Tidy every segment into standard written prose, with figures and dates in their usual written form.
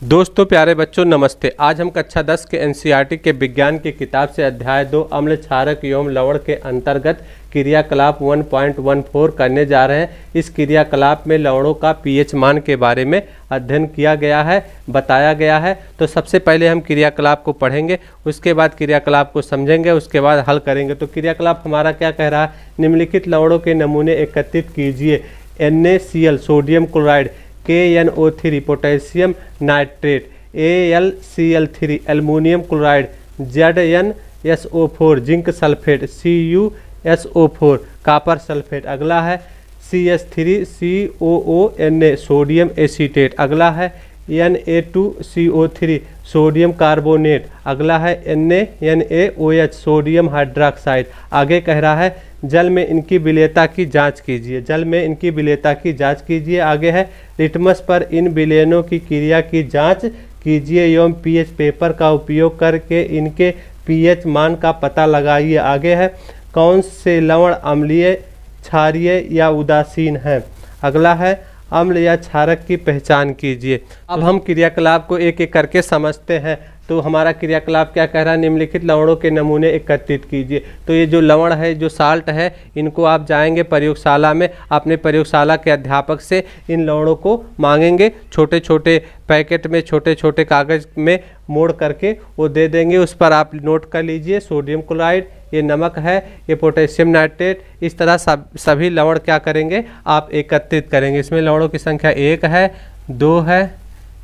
दोस्तों प्यारे बच्चों नमस्ते। आज हम कक्षा 10 के एनसीईआरटी के विज्ञान की किताब से अध्याय 2 अम्ल क्षारक एवं लवण के अंतर्गत क्रियाकलाप 1.14 करने जा रहे हैं। इस क्रियाकलाप में लवणों का पीएच मान के बारे में अध्ययन किया गया है, बताया गया है। तो सबसे पहले हम क्रियाकलाप को पढ़ेंगे, उसके बाद क्रियाकलाप को समझेंगे, उसके बाद हल करेंगे। तो क्रियाकलाप हमारा क्या कह रहा है, निम्नलिखित लवणों के नमूने एकत्रित कीजिए। NaCl sodium chloride, KNO3 potassium nitrate, AlCl3 aluminium chloride, ZnSO4 zinc sulphate, CuSO4 copper sulphate. अगला है CH3COONa सोडियम एसीटेट। अगला है Na2CO3 सोडियम कार्बोनेट। अगला है NaNaOH सोडियम हाइड्रोक्साइड। आगे कह रहा है जल में इनकी विलेयता की जांच कीजिए, जल में इनकी विलेयता की जांच कीजिए। आगे है लिटमस पर इन विलयनों की क्रिया की जांच कीजिए एवं पीएच पेपर का उपयोग करके इनके पीएच मान का पता लगाइए। आगे है कौन से लवण अम्लीय, क्षारीय या उदासीन हैं। अगला है अम्ल या क्षारक की पहचान कीजिए। अब हम क्रियाकलाप को एक एक करके समझते हैं। तो हमारा क्रियाकलाप क्या कह रहा है, निम्नलिखित लवणों के नमूने एकत्रित कीजिए। तो ये जो लवण है, जो साल्ट है, इनको आप जाएंगे प्रयोगशाला में, अपने प्रयोगशाला के अध्यापक से इन लवणों को मांगेंगे। छोटे छोटे पैकेट में, छोटे छोटे कागज़ में मोड़ करके वो दे देंगे। उस पर आप नोट कर लीजिए सोडियम क्लोराइड, ये नमक है, ये पोटेशियम नाइट्रेट। इस तरह सभी लवण क्या करेंगे, आप एकत्रित करेंगे। इसमें लवणों की संख्या 1 है, 2 है,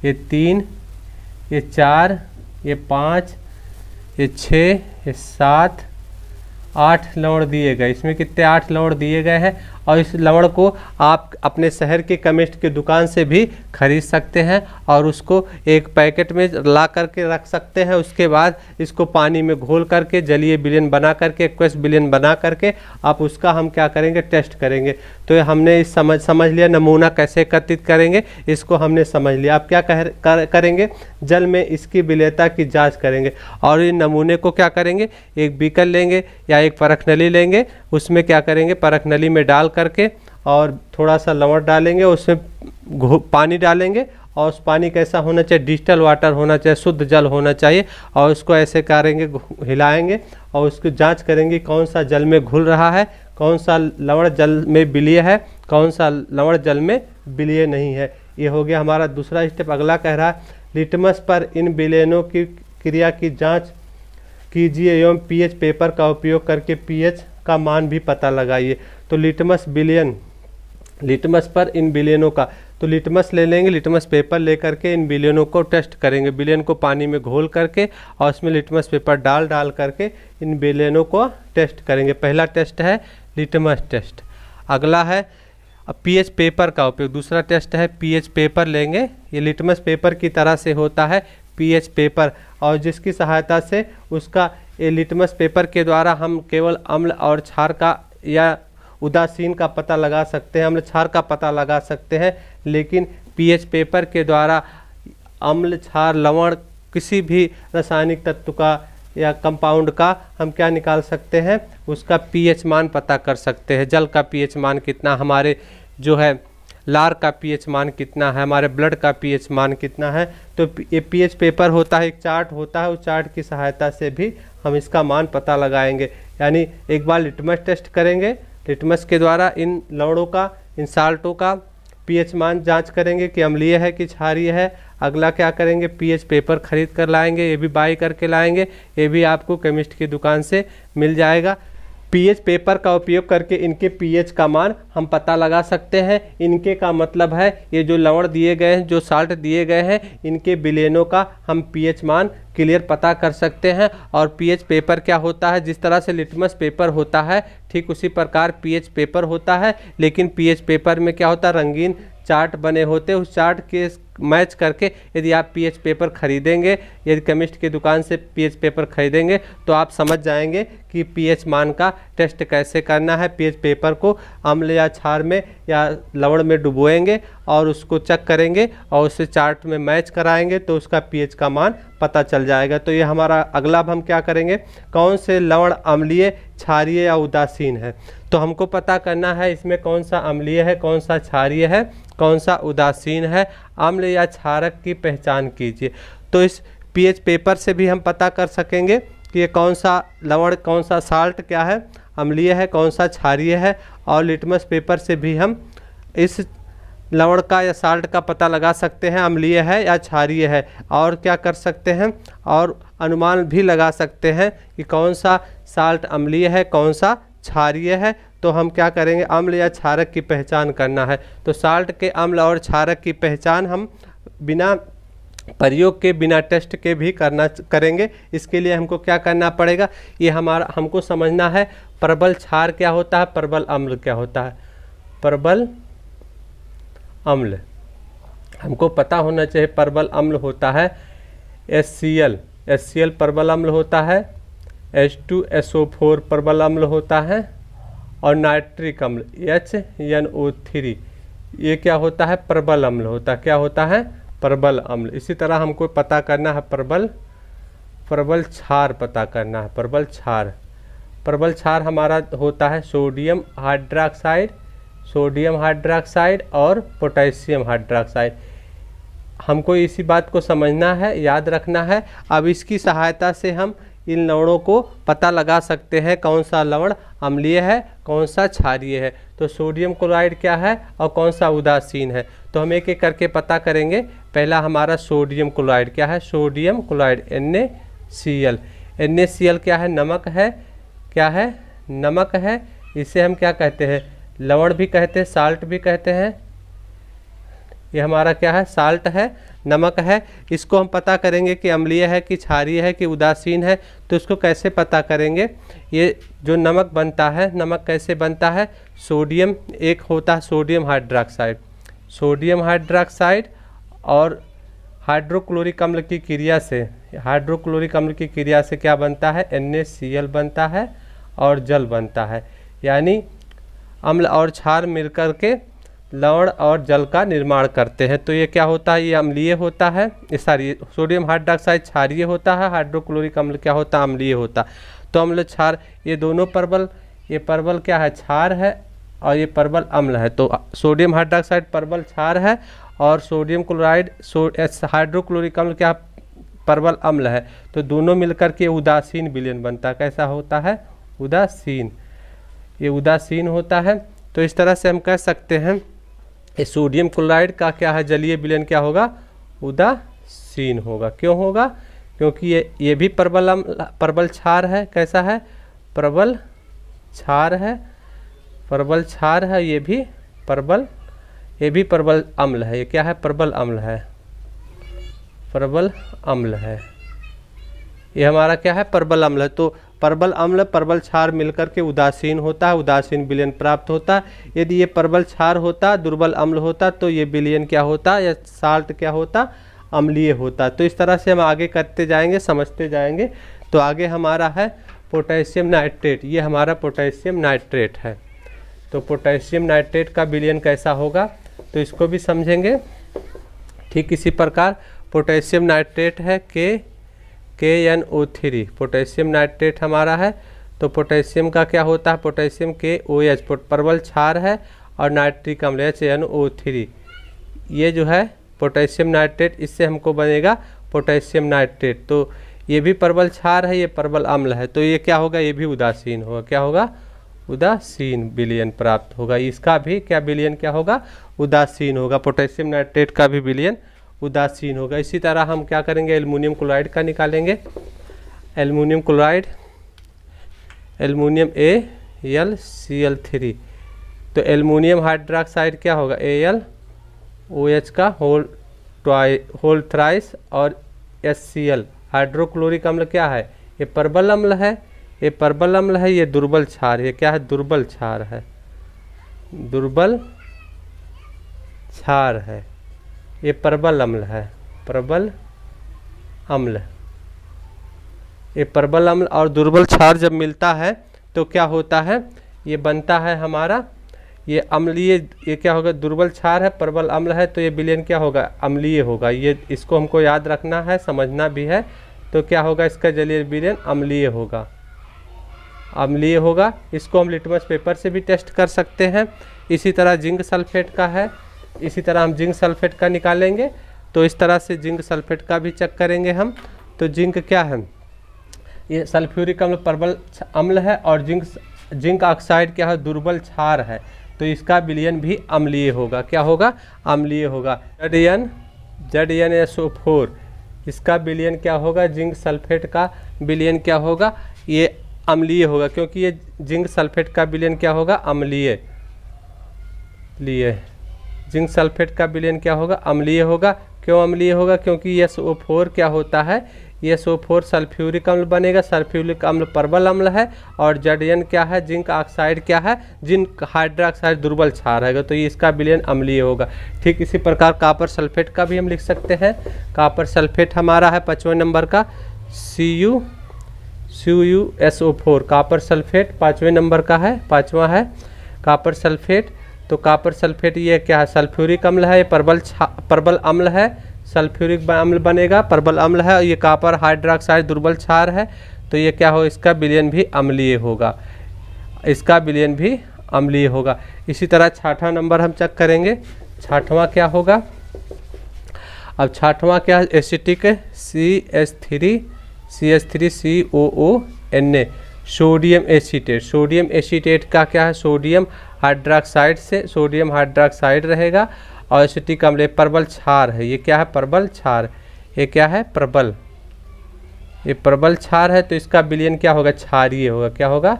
ये 3, ये 4, ये 5, ये 6, ये 7, 8 लवण दिए गए। इसमें कितने 8 लवण दिए गए हैं। और इस लवण को आप अपने शहर के केमिस्ट की दुकान से भी खरीद सकते हैं और उसको एक पैकेट में ला करके रख सकते हैं। उसके बाद इसको पानी में घोल करके जलीय विलयन बना करके, एक्वस विलयन बना करके आप उसका हम क्या करेंगे, टेस्ट करेंगे। तो हमने इस समझ लिया नमूना कैसे एकत्रित करेंगे, इसको हमने समझ लिया। आप क्या करेंगे, जल में इसकी विलेयता की जाँच करेंगे और इन नमूने को क्या करेंगे, एक बीकर लेंगे या एक परखनली लेंगे, उसमें क्या करेंगे, परखनली में डाल करके और थोड़ा सा लवण डालेंगे, उसमें पानी डालेंगे और उस पानी कैसा होना चाहिए, डिस्टिल वाटर होना चाहिए, शुद्ध जल होना चाहिए। और उसको ऐसे करेंगे, हिलाएंगे और उसको जांच करेंगे कौन सा जल में घुल रहा है, कौन सा लवण जल में विलीय है, कौन सा लवण जल में विलीय नहीं है। ये हो गया हमारा दूसरा स्टेप। अगला कह रहा है लिटमस पर इन विलयनों की क्रिया की जाँच कीजिए एवं पीएच पेपर का उपयोग करके पीएच का मान भी पता लगाइए। तो लिटमस पर इन विलयनों का, तो लिटमस ले लेंगे, लिटमस पेपर ले करके इन विलयनों को टेस्ट करेंगे। विलयन को पानी में घोल करके और उसमें लिटमस पेपर डाल करके इन विलयनों को टेस्ट करेंगे। पहला टेस्ट है लिटमस टेस्ट। अगला है पीएच पेपर का उपयोग, दूसरा टेस्ट है पीएच पेपर लेंगे। ये लिटमस पेपर की तरह से होता है पीएच पेपर, और जिसकी सहायता से उसका ये लिटमस पेपर के द्वारा हम केवल अम्ल और क्षार का या उदासीन का पता लगा सकते हैं, अम्ल क्षार का पता लगा सकते हैं। लेकिन पीएच पेपर के द्वारा अम्ल, क्षार, लवण किसी भी रासायनिक तत्व का या कंपाउंड का हम क्या निकाल सकते हैं, उसका पीएच मान पता कर सकते हैं। जल का पीएच मान कितना, हमारे जो है लार का पीएच मान कितना है, हमारे ब्लड का पीएच मान कितना है। तो ये पीएच पेपर होता है, एक चार्ट होता है, उस चार्ट की सहायता से भी हम इसका मान पता लगाएंगे। यानी एक बार लिटमस टेस्ट करेंगे, लिटमस के द्वारा इन लवणों का, इन साल्टों का पीएच मान जांच करेंगे कि अम्लीय है कि क्षारीय है। अगला क्या करेंगे, पीएच पेपर खरीद कर लाएंगे, ये भी बाई करके लाएंगे, ये भी आपको केमिस्ट की दुकान से मिल जाएगा। पीएच पेपर का उपयोग करके इनके पीएच का मान हम पता लगा सकते हैं। इनके का मतलब है ये जो लवण दिए गए हैं, जो साल्ट दिए गए हैं, इनके विलयनों का हम पीएच मान क्लियर पता कर सकते हैं। और पीएच पेपर क्या होता है, जिस तरह से लिटमस पेपर होता है ठीक उसी प्रकार पीएच पेपर होता है। लेकिन पीएच पेपर में क्या होता है, रंगीन चार्ट बने होते हैं। उस चार्ट के मैच करके यदि आप पीएच पेपर खरीदेंगे, यदि केमिस्ट की दुकान से पीएच पेपर खरीदेंगे, तो आप समझ जाएंगे कि पीएच मान का टेस्ट कैसे करना है। पीएच पेपर को अम्ल या क्षार में या लवण में डुबोएंगे और उसको चेक करेंगे और उसे चार्ट में मैच कराएंगे तो उसका पीएच का मान पता चल जाएगा। तो ये हमारा अगला, अब हम क्या करेंगे, कौन से लवण अम्लीय, क्षारीय या उदासीन है। तो हमको पता करना है इसमें कौन सा अम्लीय है, कौन सा क्षारीय है, कौन सा उदासीन है। अम्ल या क्षारक की पहचान कीजिए। तो इस पीएच पेपर से भी हम पता कर सकेंगे कि ये कौन सा लवण, कौन सा साल्ट क्या है, अम्लीय है, कौन सा क्षारीय है। और लिटमस पेपर से भी हम इस लवण का या साल्ट का पता लगा सकते हैं, अम्लीय है या क्षारीय है। और क्या कर सकते हैं, और अनुमान भी लगा सकते हैं कि कौन सा साल्ट अम्लीय है, कौन सा क्षारीय है। तो हम क्या करेंगे, अम्ल या क्षारक की पहचान करना है। तो साल्ट के, अम्ल और क्षारक की पहचान हम बिना प्रयोग के, बिना टेस्ट के भी करेंगे। इसके लिए हमको क्या करना पड़ेगा, ये हमको समझना है प्रबल क्षार क्या होता है, प्रबल अम्ल क्या होता है। प्रबल अम्ल हमको पता होना चाहिए। प्रबल अम्ल होता है HCl प्रबल अम्ल होता है, H2SO4 प्रबल अम्ल होता है, और नाइट्रिक अम्ल HNO3 ये क्या होता है, प्रबल अम्ल होता है। क्या होता है, प्रबल अम्ल। इसी तरह हमको पता करना है प्रबल क्षार पता करना है। प्रबल क्षार हमारा होता है सोडियम हाइड्रोक्साइड और पोटेशियम हाइड्रोक्साइड। हमको इसी बात को समझना है, याद रखना है। अब इसकी सहायता से हम इन लवणों को पता लगा सकते हैं कौन सा लवण अम्लीय है, कौन सा क्षारीय है। तो सोडियम क्लोराइड क्या है और कौन सा उदासीन है, तो हम एक एक करके पता करेंगे। पहला हमारा सोडियम क्लोराइड क्या है, सोडियम क्लोराइड NaCl क्या है, नमक है। क्या है, नमक है। इसे हम क्या कहते हैं, लवण भी कहते हैं, साल्ट भी कहते हैं। ये हमारा क्या है, साल्ट है, नमक है। इसको हम पता करेंगे कि अम्लीय है कि क्षारीय है कि उदासीन है। तो इसको कैसे पता करेंगे, ये जो नमक बनता है, नमक कैसे बनता है, सोडियम एक होता है सोडियम हाइड्रोक्साइड और हाइड्रोक्लोरिक अम्ल की क्रिया से क्या बनता है, NaCl बनता है और जल बनता है। यानी अम्ल और क्षार मिलकर के लवण और जल का निर्माण करते हैं। तो ये क्या होता है, ये अम्लीय होता है, सोडियम हाइड्रोक्साइड क्षारीय होता है, हाइड्रोक्लोरिक अम्ल क्या होता है, अम्लीय होता। तो अम्ल क्षार ये दोनों प्रबल, ये प्रबल क्या है, क्षार है, और ये प्रबल अम्ल है। तो सोडियम हाइड्रोक्साइड प्रबल क्षार है और सोडियम क्लोराइड हाइड्रोक्लोरिक अम्ल क्या प्रबल अम्ल है। तो दोनों मिलकर के उदासीन विलयन बनता है। कैसा होता है, उदासीन, ये उदासीन होता है। तो इस तरह से हम कह सकते हैं ये सोडियम क्लोराइड का क्या है, जलीय विलयन क्या होगा, उदासीन होगा। क्यों होगा, क्योंकि ये भी प्रबल क्षार है। कैसा है, प्रबल क्षार है, ये भी प्रबल अम्ल है। ये क्या है, प्रबल अम्ल है। ये हमारा क्या है, प्रबल अम्ल है। तो प्रबल अम्ल प्रबल क्षार मिलकर के उदासीन होता है, उदासीन विलयन प्राप्त होता है। यदि ये प्रबल क्षार होता, दुर्बल अम्ल होता, तो ये विलयन क्या होता, या साल्ट क्या होता, अम्लीय होता। तो इस तरह से हम आगे करते जाएंगे, समझते जाएंगे। तो आगे हमारा है पोटेशियम नाइट्रेट। ये हमारा पोटेशियम नाइट्रेट है। तो पोटेशियम नाइट्रेट का विलयन कैसा होगा, तो इसको भी समझेंगे। ठीक इसी प्रकार पोटेशियम नाइट्रेट है KNO3 पोटेशियम नाइट्रेट हमारा है। तो पोटेशियम का क्या होता है, पोटेशियम KOH प्रबल क्षार है और नाइट्रिक अम्ल HNO3। ये जो है पोटेशियम नाइट्रेट, इससे हमको बनेगा पोटेशियम नाइट्रेट। तो ये भी प्रबल क्षार है, ये प्रबल अम्ल है। तो ये क्या होगा, ये भी उदासीन होगा। क्या होगा, उदासीन विलयन प्राप्त होगा। इसका भी क्या विलयन क्या होगा, उदासीन होगा। पोटेशियम नाइट्रेट का भी विलयन उदासीन होगा। इसी तरह हम क्या करेंगे, एल्युमिनियम क्लोराइड का निकालेंगे। Aluminium chloride, aluminium AlCl3। तो एल्युमिनियम हाइड्रोक्साइड क्या होगा, AlOH का होल थ्राइस और HCl। हाइड्रोक्लोरिक अम्ल क्या है, ये प्रबल अम्ल है, ये प्रबल अम्ल है, ये दुर्बल क्षार। ये क्या है, दुर्बल क्षार है, दुर्बल क्षार है। ये प्रबल अम्ल है, प्रबल अम्ल। ये प्रबल अम्ल और दुर्बल क्षार जब मिलता है तो क्या होता है, ये बनता है हमारा ये अम्लीय। ये क्या होगा, दुर्बल क्षार है, प्रबल अम्ल है, तो ये विलयन क्या होगा, अम्लीय होगा। ये इसको हमको याद रखना है, समझना भी है। तो क्या होगा, इसका जलीय विलयन अम्लीय होगा, अम्लीय होगा। इसको हम लिटमस पेपर से भी टेस्ट कर सकते हैं। इसी तरह जिंक सल्फेट का है, इसी तरह हम जिंक सल्फेट का निकालेंगे। तो इस तरह से जिंक सल्फेट का भी चेक करेंगे हम। तो जिंक क्या है, ये सल्फ्यूरिक अम्ल प्रबल अम्ल है, और जिंक ऑक्साइड क्या है, दुर्बल क्षार है। तो इसका विलयन भी अम्लीय होगा। क्या होगा, अम्लीय होगा। ZnSO4 इसका विलयन क्या होगा, जिंक सल्फेट का विलयन क्या होगा, ये अम्लीय होगा, क्योंकि ये जिंक सल्फेट का विलयन क्या होगा, अम्लीय। जिंक सल्फेट का विलयन क्या होगा, अम्लीय होगा। क्यों अम्लीय होगा, क्योंकि SO4 क्या होता है, SO4 सल्फ्यूरिक अम्ल बनेगा। सल्फ्यूरिक अम्ल प्रबल अम्ल है, और Zn क्या है, जिंक ऑक्साइड क्या है, जिंक हाइड्रोक्साइड दुर्बल क्षार है, तो ये इसका विलयन अम्लीय होगा। ठीक इसी प्रकार कॉपर सल्फेट का भी हम लिख सकते हैं। कॉपर सल्फेट हमारा है 5वें नंबर का CuSO4। कॉपर सल्फेट 5वें नंबर का है, 5वां है कॉपर सल्फेट। तो कॉपर सल्फेट ये क्या है, सल्फ्यूरिक अम्ल है, ये प्रबल अम्ल है, सल्फ्यूरिक अम्ल बनेगा, प्रबल अम्ल है, और ये कॉपर हाइड्रोक्साइड दुर्बल क्षार है। तो ये क्या हो, इसका विलयन भी अम्लीय होगा, इसका विलयन भी अम्लीय होगा। इसी तरह 6वां नंबर हम चेक करेंगे। 6वां क्या होगा, अब 6वां क्या, acetic CH3COONA sodium acetate. Sodium acetate का क्या है, सोडियम हाइड्रोक्साइड से सोडियम हाइड्रोक्साइड रहेगा, और एसिटिक अम्ल प्रबल क्षार है। ये क्या है, प्रबल क्षार। ये क्या है, प्रबल, ये प्रबल क्षार है। तो इसका विलयन क्या होगा, क्षारीय होगा। क्या होगा,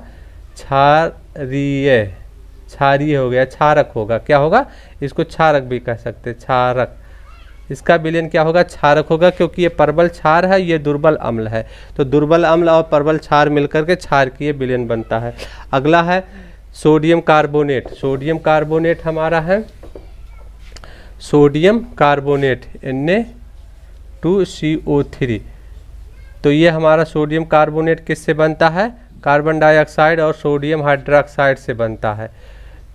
क्षारीय, क्षारीय हो गया, क्षारक होगा। क्या होगा, इसको क्षारक भी कह सकते हैं, क्षारक। इसका विलयन क्या होगा, क्षारक होगा, क्योंकि ये प्रबल क्षार है, ये दुर्बल अम्ल है। तो दुर्बल अम्ल और प्रबल क्षार मिलकर के क्षारकीय विलयन बनता है। अगला है सोडियम कार्बोनेट। सोडियम कार्बोनेट हमारा है सोडियम कार्बोनेट Na2CO3। तो ये हमारा सोडियम कार्बोनेट किससे बनता है, कार्बन डाइऑक्साइड और सोडियम हाइड्रोक्साइड से बनता है।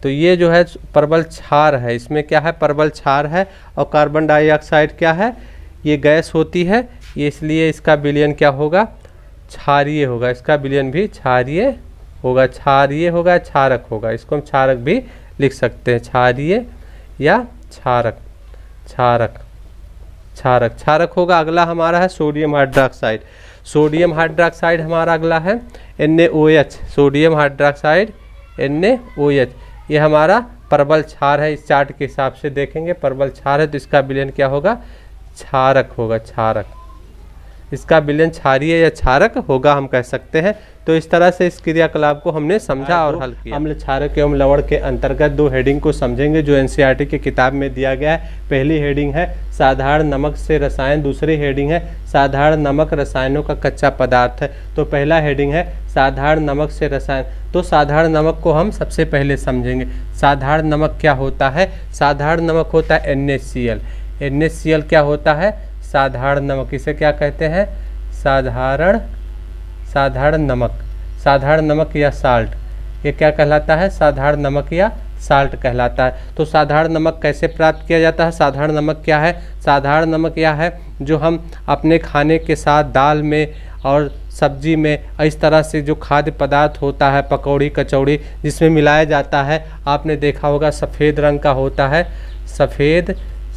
तो ये जो है प्रबल क्षार है, इसमें क्या है, प्रबल क्षार है, और कार्बन डाइऑक्साइड क्या है, ये गैस होती है, ये इसलिए इसका विलयन क्या होगा, क्षारीय होगा। इसका विलयन भी क्षारीय होगा, क्षारीय होगा, क्षारक होगा। इसको हम क्षारक भी लिख सकते हैं, क्षारीय या क्षारक, क्षारक, क्षारक, क्षारक होगा। अगला हमारा है सोडियम हाइड्रोक्साइड। सोडियम हाइड्रोक्साइड हमारा अगला है NaOH। सोडियम हाइड्रोक्साइड NaOH, ये हमारा प्रबल क्षार है। इस चार्ट के हिसाब से देखेंगे प्रबल क्षार है, तो इसका विलयन क्या होगा, क्षारक होगा, क्षारक। इसका विलयन क्षारीय या क्षारक होगा, हम कह सकते हैं। तो इस तरह से इस क्रियाकलाप को हमने समझा और हल किया। अम्ल, क्षारक एवं लवण के अंतर्गत 2 हेडिंग को समझेंगे जो NCERT की किताब में दिया गया है। पहली हेडिंग है साधारण नमक से रसायन, दूसरी हेडिंग है साधारण नमक रसायनों का कच्चा पदार्थ है। तो पहला हेडिंग है साधारण नमक से रसायन। तो साधारण नमक को हम सबसे पहले समझेंगे। साधारण नमक क्या होता है, साधारण नमक होता है NaCl। NaCl क्या होता है, साधारण नमक। इसे क्या कहते हैं, साधारण नमक, साधारण नमक या साल्ट। ये क्या कहलाता है, साधारण नमक या साल्ट कहलाता है। तो साधारण नमक कैसे प्राप्त किया जाता है, साधारण नमक क्या है, साधारण नमक यह है जो हम अपने खाने के साथ दाल में और सब्जी में इस तरह से जो खाद्य पदार्थ होता है, पकौड़ी कचौड़ी जिसमें मिलाया जाता है, आपने देखा होगा सफ़ेद रंग का होता है,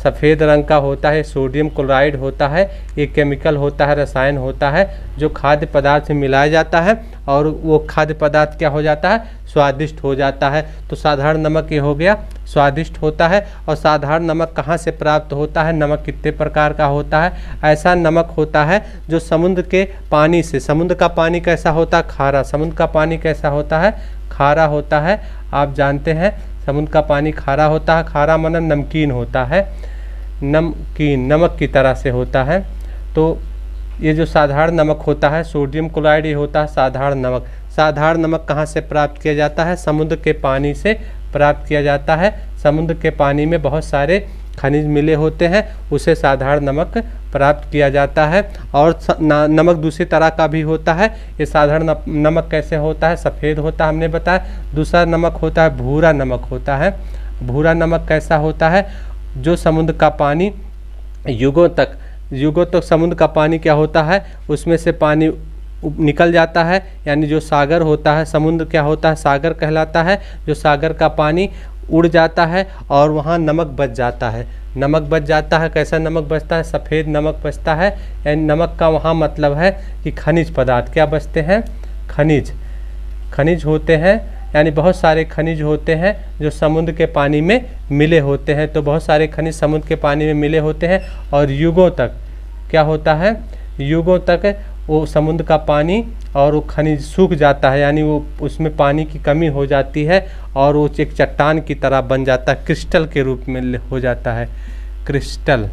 सफ़ेद रंग का होता है, सोडियम क्लोराइड होता है। ये केमिकल होता है, रसायन होता है जो खाद्य पदार्थ में मिलाया जाता है, और वो खाद्य पदार्थ क्या हो जाता है, स्वादिष्ट हो जाता है। तो साधारण नमक ये हो गया, स्वादिष्ट होता है। और साधारण नमक कहाँ से प्राप्त होता है, नमक कितने प्रकार का होता है। ऐसा नमक होता है जो समुद्र के पानी से, समुद्र का पानी कैसा होता है, खारा। समुद्र का पानी कैसा होता है, खारा होता है। आप जानते हैं समुद्र का पानी खारा होता है, खारा माना नमकीन होता है, नमकीन, नमक की तरह से होता है। तो ये जो साधारण नमक होता है, सोडियम क्लोराइड, ये होता है साधारण नमक। साधारण नमक कहाँ से प्राप्त किया जाता है, समुद्र के पानी से प्राप्त किया जाता है। समुद्र के पानी में बहुत सारे खनिज मिले होते हैं, उसे साधारण नमक प्राप्त किया जाता है। और नमक दूसरी तरह का भी होता है। ये साधारण नमक कैसे होता है, सफ़ेद होता है, हमने बताया। दूसरा नमक होता है भूरा नमक होता है। भूरा नमक कैसा होता है, जो समुद्र का पानी युगों तक समुद्र का पानी क्या होता है, उसमें से पानी निकल जाता है, यानी जो सागर होता है, समुद्र क्या होता है, सागर कहलाता है। जो सागर का पानी उड़ जाता है और वहाँ नमक बच जाता है। नमक बच जाता है, कैसा नमक बचता है? सफ़ेद नमक बचता है। यानी नमक का वहाँ मतलब है कि खनिज पदार्थ क्या बचते हैं? खनिज होते हैं, यानी बहुत सारे खनिज होते हैं जो समुद्र के पानी में मिले होते हैं। तो बहुत सारे खनिज समुद्र के पानी में मिले होते हैं और युगों तक क्या होता है? युगों तक वो समुद्र का पानी और वो खनिज सूख जाता है, यानी वो उसमें पानी की कमी हो जाती है और वो एक चट्टान की तरह बन जाता है, क्रिस्टल के रूप में हो जाता है। क्रिस्टल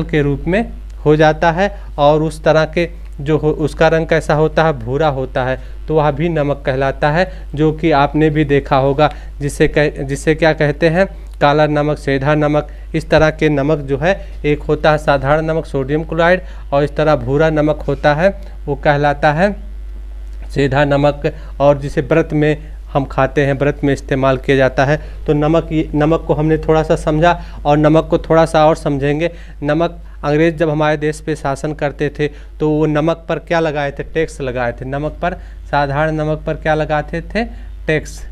के रूप में हो जाता है और उस तरह के जो उसका रंग कैसा होता है? भूरा होता है। तो वह भी नमक कहलाता है, जो कि आपने भी देखा होगा, जिसे क्या कहते हैं? काला नमक, सेंधा नमक। इस तरह के नमक जो है, एक होता है साधारण नमक सोडियम क्लोराइड और इस तरह भूरा नमक होता है, वो कहलाता है सेंधा नमक। और जिसे व्रत में हम खाते हैं, व्रत में इस्तेमाल किया जाता है। तो नमक को हमने थोड़ा सा समझा और नमक को थोड़ा सा और समझेंगे। नमक अंग्रेज़ जब हमारे देश पे शासन करते थे तो वो नमक पर क्या लगाए थे? टैक्स लगाए थे। नमक पर, साधारण नमक पर क्या लगाते थे? टैक्स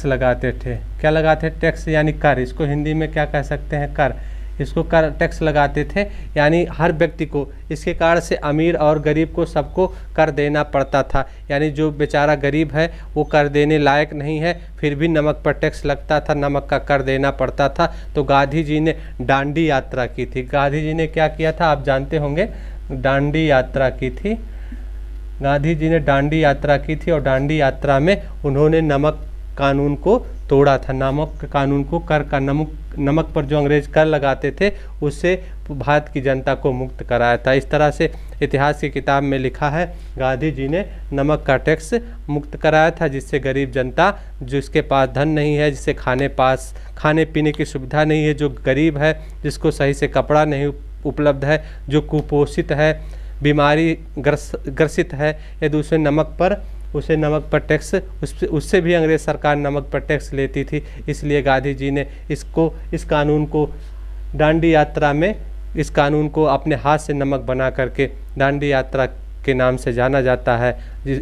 लगाते थे। क्या लगाते थे? टैक्स यानी कर। इसको हिंदी में क्या कह सकते हैं? कर। इसको कर, टैक्स लगाते थे, यानी हर व्यक्ति को। इसके कारण से अमीर और गरीब को सबको कर देना पड़ता था। यानी जो बेचारा गरीब है वो कर देने लायक नहीं है, फिर भी नमक पर टैक्स लगता था, नमक का कर देना पड़ता था। तो गांधी जी ने दांडी यात्रा की थी। गांधी जी ने क्या किया था? आप जानते होंगे, दांडी यात्रा की थी। गांधी जी ने दांडी यात्रा की थी और दांडी यात्रा में उन्होंने नमक कानून को तोड़ा था। नमक कानून को, कर का नमक पर जो अंग्रेज कर लगाते थे उससे भारत की जनता को मुक्त कराया था। इस तरह से इतिहास की किताब में लिखा है, गांधी जी ने नमक का टैक्स मुक्त कराया था, जिससे गरीब जनता, जिसके पास धन नहीं है, जिसे खाने पीने की सुविधा नहीं है, जो गरीब है, जिसको सही से कपड़ा नहीं उपलब्ध है, जो कुपोषित है, बीमारी ग्रसित है, यदि उसे नमक पर टैक्स, उससे भी अंग्रेज़ सरकार नमक पर टैक्स लेती थी। इसलिए गांधी जी ने इस कानून को दांडी यात्रा में, इस कानून को अपने हाथ से नमक बना करके दांडी यात्रा के नाम से जाना जाता है।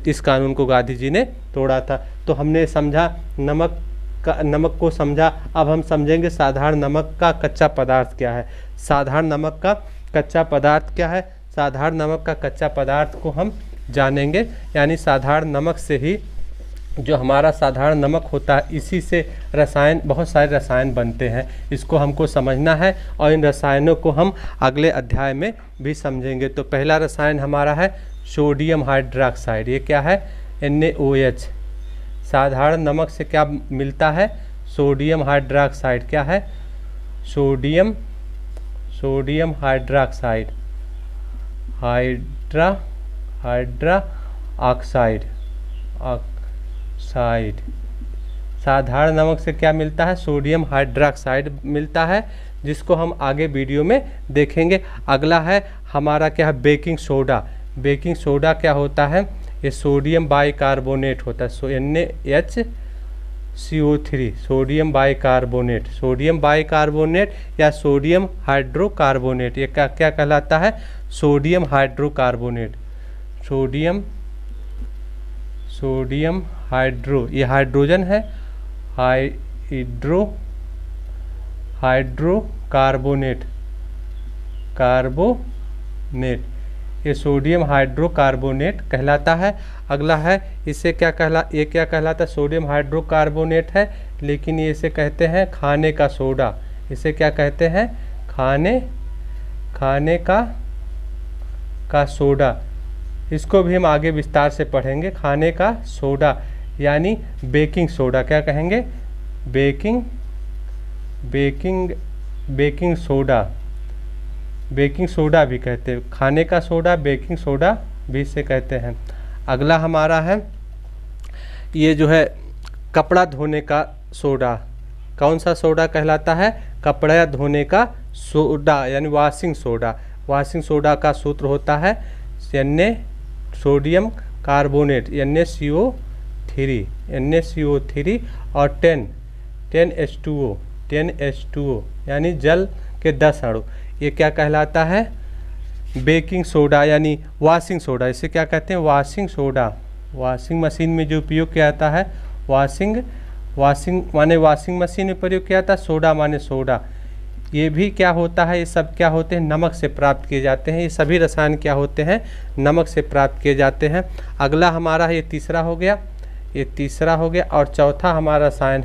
इस कानून को गांधी जी ने तोड़ा था। तो हमने समझा नमक को समझा। अब हम समझेंगे साधारण नमक का कच्चा पदार्थ क्या है। साधारण नमक का कच्चा पदार्थ क्या है? साधारण नमक का कच्चा पदार्थ को हम जानेंगे। यानी साधारण नमक से ही, जो हमारा साधारण नमक होता है, इसी से बहुत सारे रसायन बनते हैं। इसको हमको समझना है और इन रसायनों को हम अगले अध्याय में भी समझेंगे। तो पहला रसायन हमारा है सोडियम हाइड्रॉक्साइड। ये क्या है? NaOH। साधारण नमक से क्या मिलता है? Sodium hydroxide. क्या है? Sodium hydroxide, oxide. साधारण नमक से क्या मिलता है? सोडियम हाइड्रॉक्साइड मिलता है, जिसको हम आगे वीडियो में देखेंगे। अगला है हमारा क्या है? Baking soda. बेकिंग सोडा क्या होता है? ये सोडियम बाइकार्बोनेट होता है, NaCO3, सोडियम बाइकार्बोनेट या सोडियम हाइड्रोकार्बोनेट। ये क्या कहलाता है? Sodium hydrocarbonate. सोडियम हाइड्रो, ये हाइड्रोजन है, हाइड्रोकार्बोनेट, ये सोडियम हाइड्रोकार्बोनेट कहलाता है। अगला है, ये क्या कहलाता है? सोडियम हाइड्रोकार्बोनेट है, लेकिन ये इसे कहते हैं खाने का सोडा। इसे क्या कहते हैं? खाने का सोडा। इसको भी हम आगे विस्तार से पढ़ेंगे। खाने का सोडा यानी बेकिंग सोडा। क्या कहेंगे? बेकिंग सोडा भी कहते हैं। खाने का सोडा, बेकिंग सोडा भी इसे कहते हैं। अगला हमारा है, ये जो है कपड़ा धोने का सोडा। कौन सा सोडा कहलाता है? कपड़ा धोने का सोडा यानी वॉशिंग सोडा। वॉशिंग सोडा का सूत्र होता है सोडियम कार्बोनेट, NaCO3 और 10H2O यानी जल के 10 अणु। ये क्या कहलाता है? बेकिंग सोडा यानी वॉशिंग सोडा। इसे क्या कहते हैं? Washing soda. वॉशिंग मशीन में जो उपयोग किया जाता है, वॉशिंग माने वॉशिंग मशीन में प्रयोग किया जाता है, सोडा माने सोडा। ये भी क्या होता है, ये सब क्या होते हैं, नमक से प्राप्त किए जाते हैं। ये सभी रसायन क्या होते हैं, नमक से प्राप्त किए जाते हैं। अगला हमारा ये तीसरा हो गया, ये तीसरा हो गया। और चौथा हमारा रसायन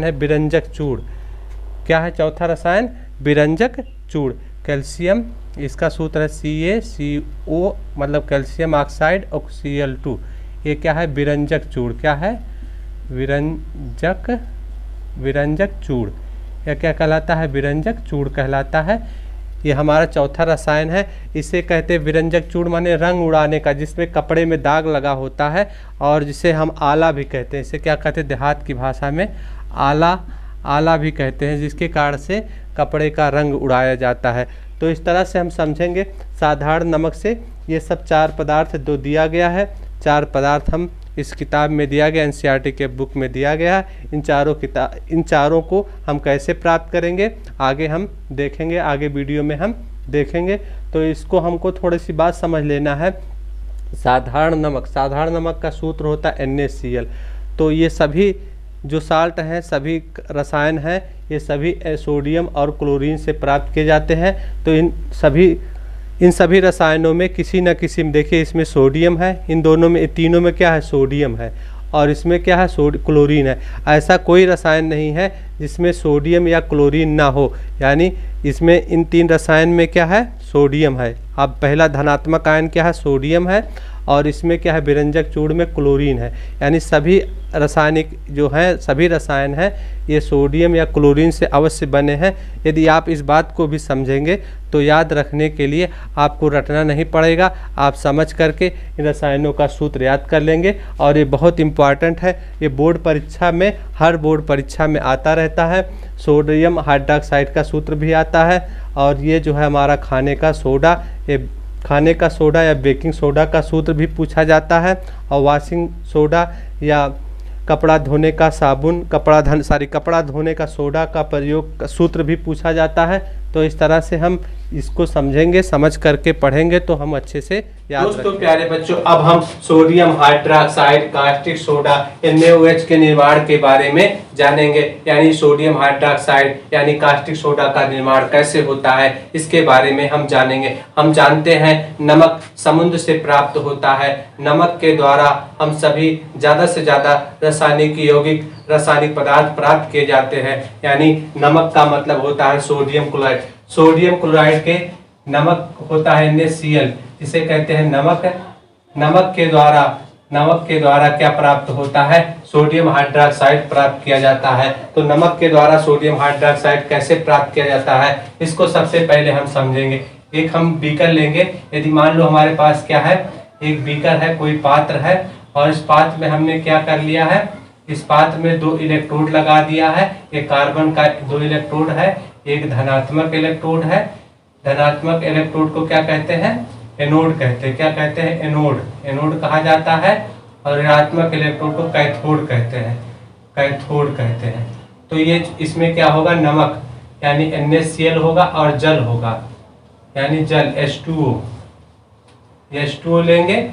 है विरंजक चूड़। क्या है चौथा रसायन, विरंजक चूड़। कैल्शियम, इसका सूत्र है CaCO मतलब कैल्शियम ऑक्साइड और Cl2। ये क्या है, विरंजक चूड़। क्या है, विरंजक चूड़। यह क्या कहलाता है, विरंजक चूड़ कहलाता है। ये हमारा चौथा रसायन है। इसे कहते हैं विरंजक चूड़, माने रंग उड़ाने का, जिसमें कपड़े में दाग लगा होता है और जिसे हम आला भी कहते हैं। इसे क्या कहते हैं, देहात की भाषा में आला भी कहते हैं, जिसके कारण से कपड़े का रंग उड़ाया जाता है। तो इस तरह से हम समझेंगे साधारण नमक से ये सब 4 पदार्थ दो दिया गया है। 4 पदार्थ हम इस किताब में दिया गया, NCERT के बुक में दिया गया है। इन चारों को हम कैसे प्राप्त करेंगे आगे हम देखेंगे, आगे वीडियो में हम देखेंगे। तो इसको हमको थोड़ी सी बात समझ लेना है। साधारण नमक का सूत्र होता है NaCl। तो ये सभी जो साल्ट हैं, सभी रसायन हैं, ये सभी सोडियम और क्लोरीन से प्राप्त किए जाते हैं। तो इन सभी रसायनों में किसी न किसी में, देखिए इसमें सोडियम है, इन दोनों में, तीनों में क्या है, सोडियम है, और इसमें क्या है, क्लोरीन है। ऐसा कोई रसायन नहीं है जिसमें सोडियम या क्लोरीन ना हो। यानी इसमें इन 3 रसायन में क्या है, सोडियम है। अब पहला धनात्मक आयन क्या है, सोडियम है, और इसमें क्या है, विरंजक चूड़ में क्लोरीन है। यानी सभी रासायनिक जो हैं, सभी रसायन हैं, ये सोडियम या क्लोरीन से अवश्य बने हैं। यदि आप इस बात को भी समझेंगे तो याद रखने के लिए आपको रटना नहीं पड़ेगा, आप समझ करके इन रसायनों का सूत्र याद कर लेंगे। और ये बहुत इम्पॉर्टेंट है, ये बोर्ड परीक्षा में, हर बोर्ड परीक्षा में आता रहता है। सोडियम हाइड्रॉक्साइड का सूत्र भी आता है। और ये जो है हमारा खाने का सोडा, ये खाने का सोडा या बेकिंग सोडा का सूत्र भी पूछा जाता है। और वॉशिंग सोडा या कपड़ा धोने का साबुन, कपड़ा धोने का सोडा का प्रयोग का सूत्र भी पूछा जाता है। तो इस तरह से हम इसको समझेंगे, समझ करके पढ़ेंगे तो हम अच्छे से याद रखेंगे। दोस्तों प्यारे बच्चों, अब हम sodium hydroxide caustic soda NaOH के निर्माण के बारे में जानेंगे। यानी सोडियम हाइड्रॉक्साइड यानी कास्टिक सोडा का निर्माण कैसे होता है, इसके बारे में हम जानेंगे। हम जानते हैं नमक समुद्र से प्राप्त होता है। नमक के द्वारा हम सभी ज्यादा से ज्यादा रासायनिक पदार्थ प्राप्त किए जाते हैं। यानी नमक का मतलब होता है सोडियम क्लोराइड। सोडियम क्लोराइड के नमक होता है NaCl, जिसे कहते हैं नमक। नमक के द्वारा क्या प्राप्त होता है, सोडियम हाइड्रॉक्साइड प्राप्त किया जाता है। तो नमक के द्वारा सोडियम हाइड्रॉक्साइड कैसे प्राप्त किया जाता है, इसको सबसे पहले हम समझेंगे। एक हम बीकर लेंगे। यदि मान लो हमारे पास क्या है, एक बीकर है, कोई पात्र है, और इस पात्र में हमने क्या कर लिया है, इस पात्र में 2 इलेक्ट्रोड लगा दिया है। एक कार्बन का 2 इलेक्ट्रोड है, एक धनात्मक इलेक्ट्रोड है। धनात्मक इलेक्ट्रोड को क्या कहते हैं, एनोड कहते हैं। क्या कहते हैं, एनोड कहा जाता है। और ऋणात्मक इलेक्ट्रोड को कैथोड कहते हैं। तो ये इसमें क्या होगा, नमक यानी NaCl होगा और जल होगा, यानी जल H2O लेंगे।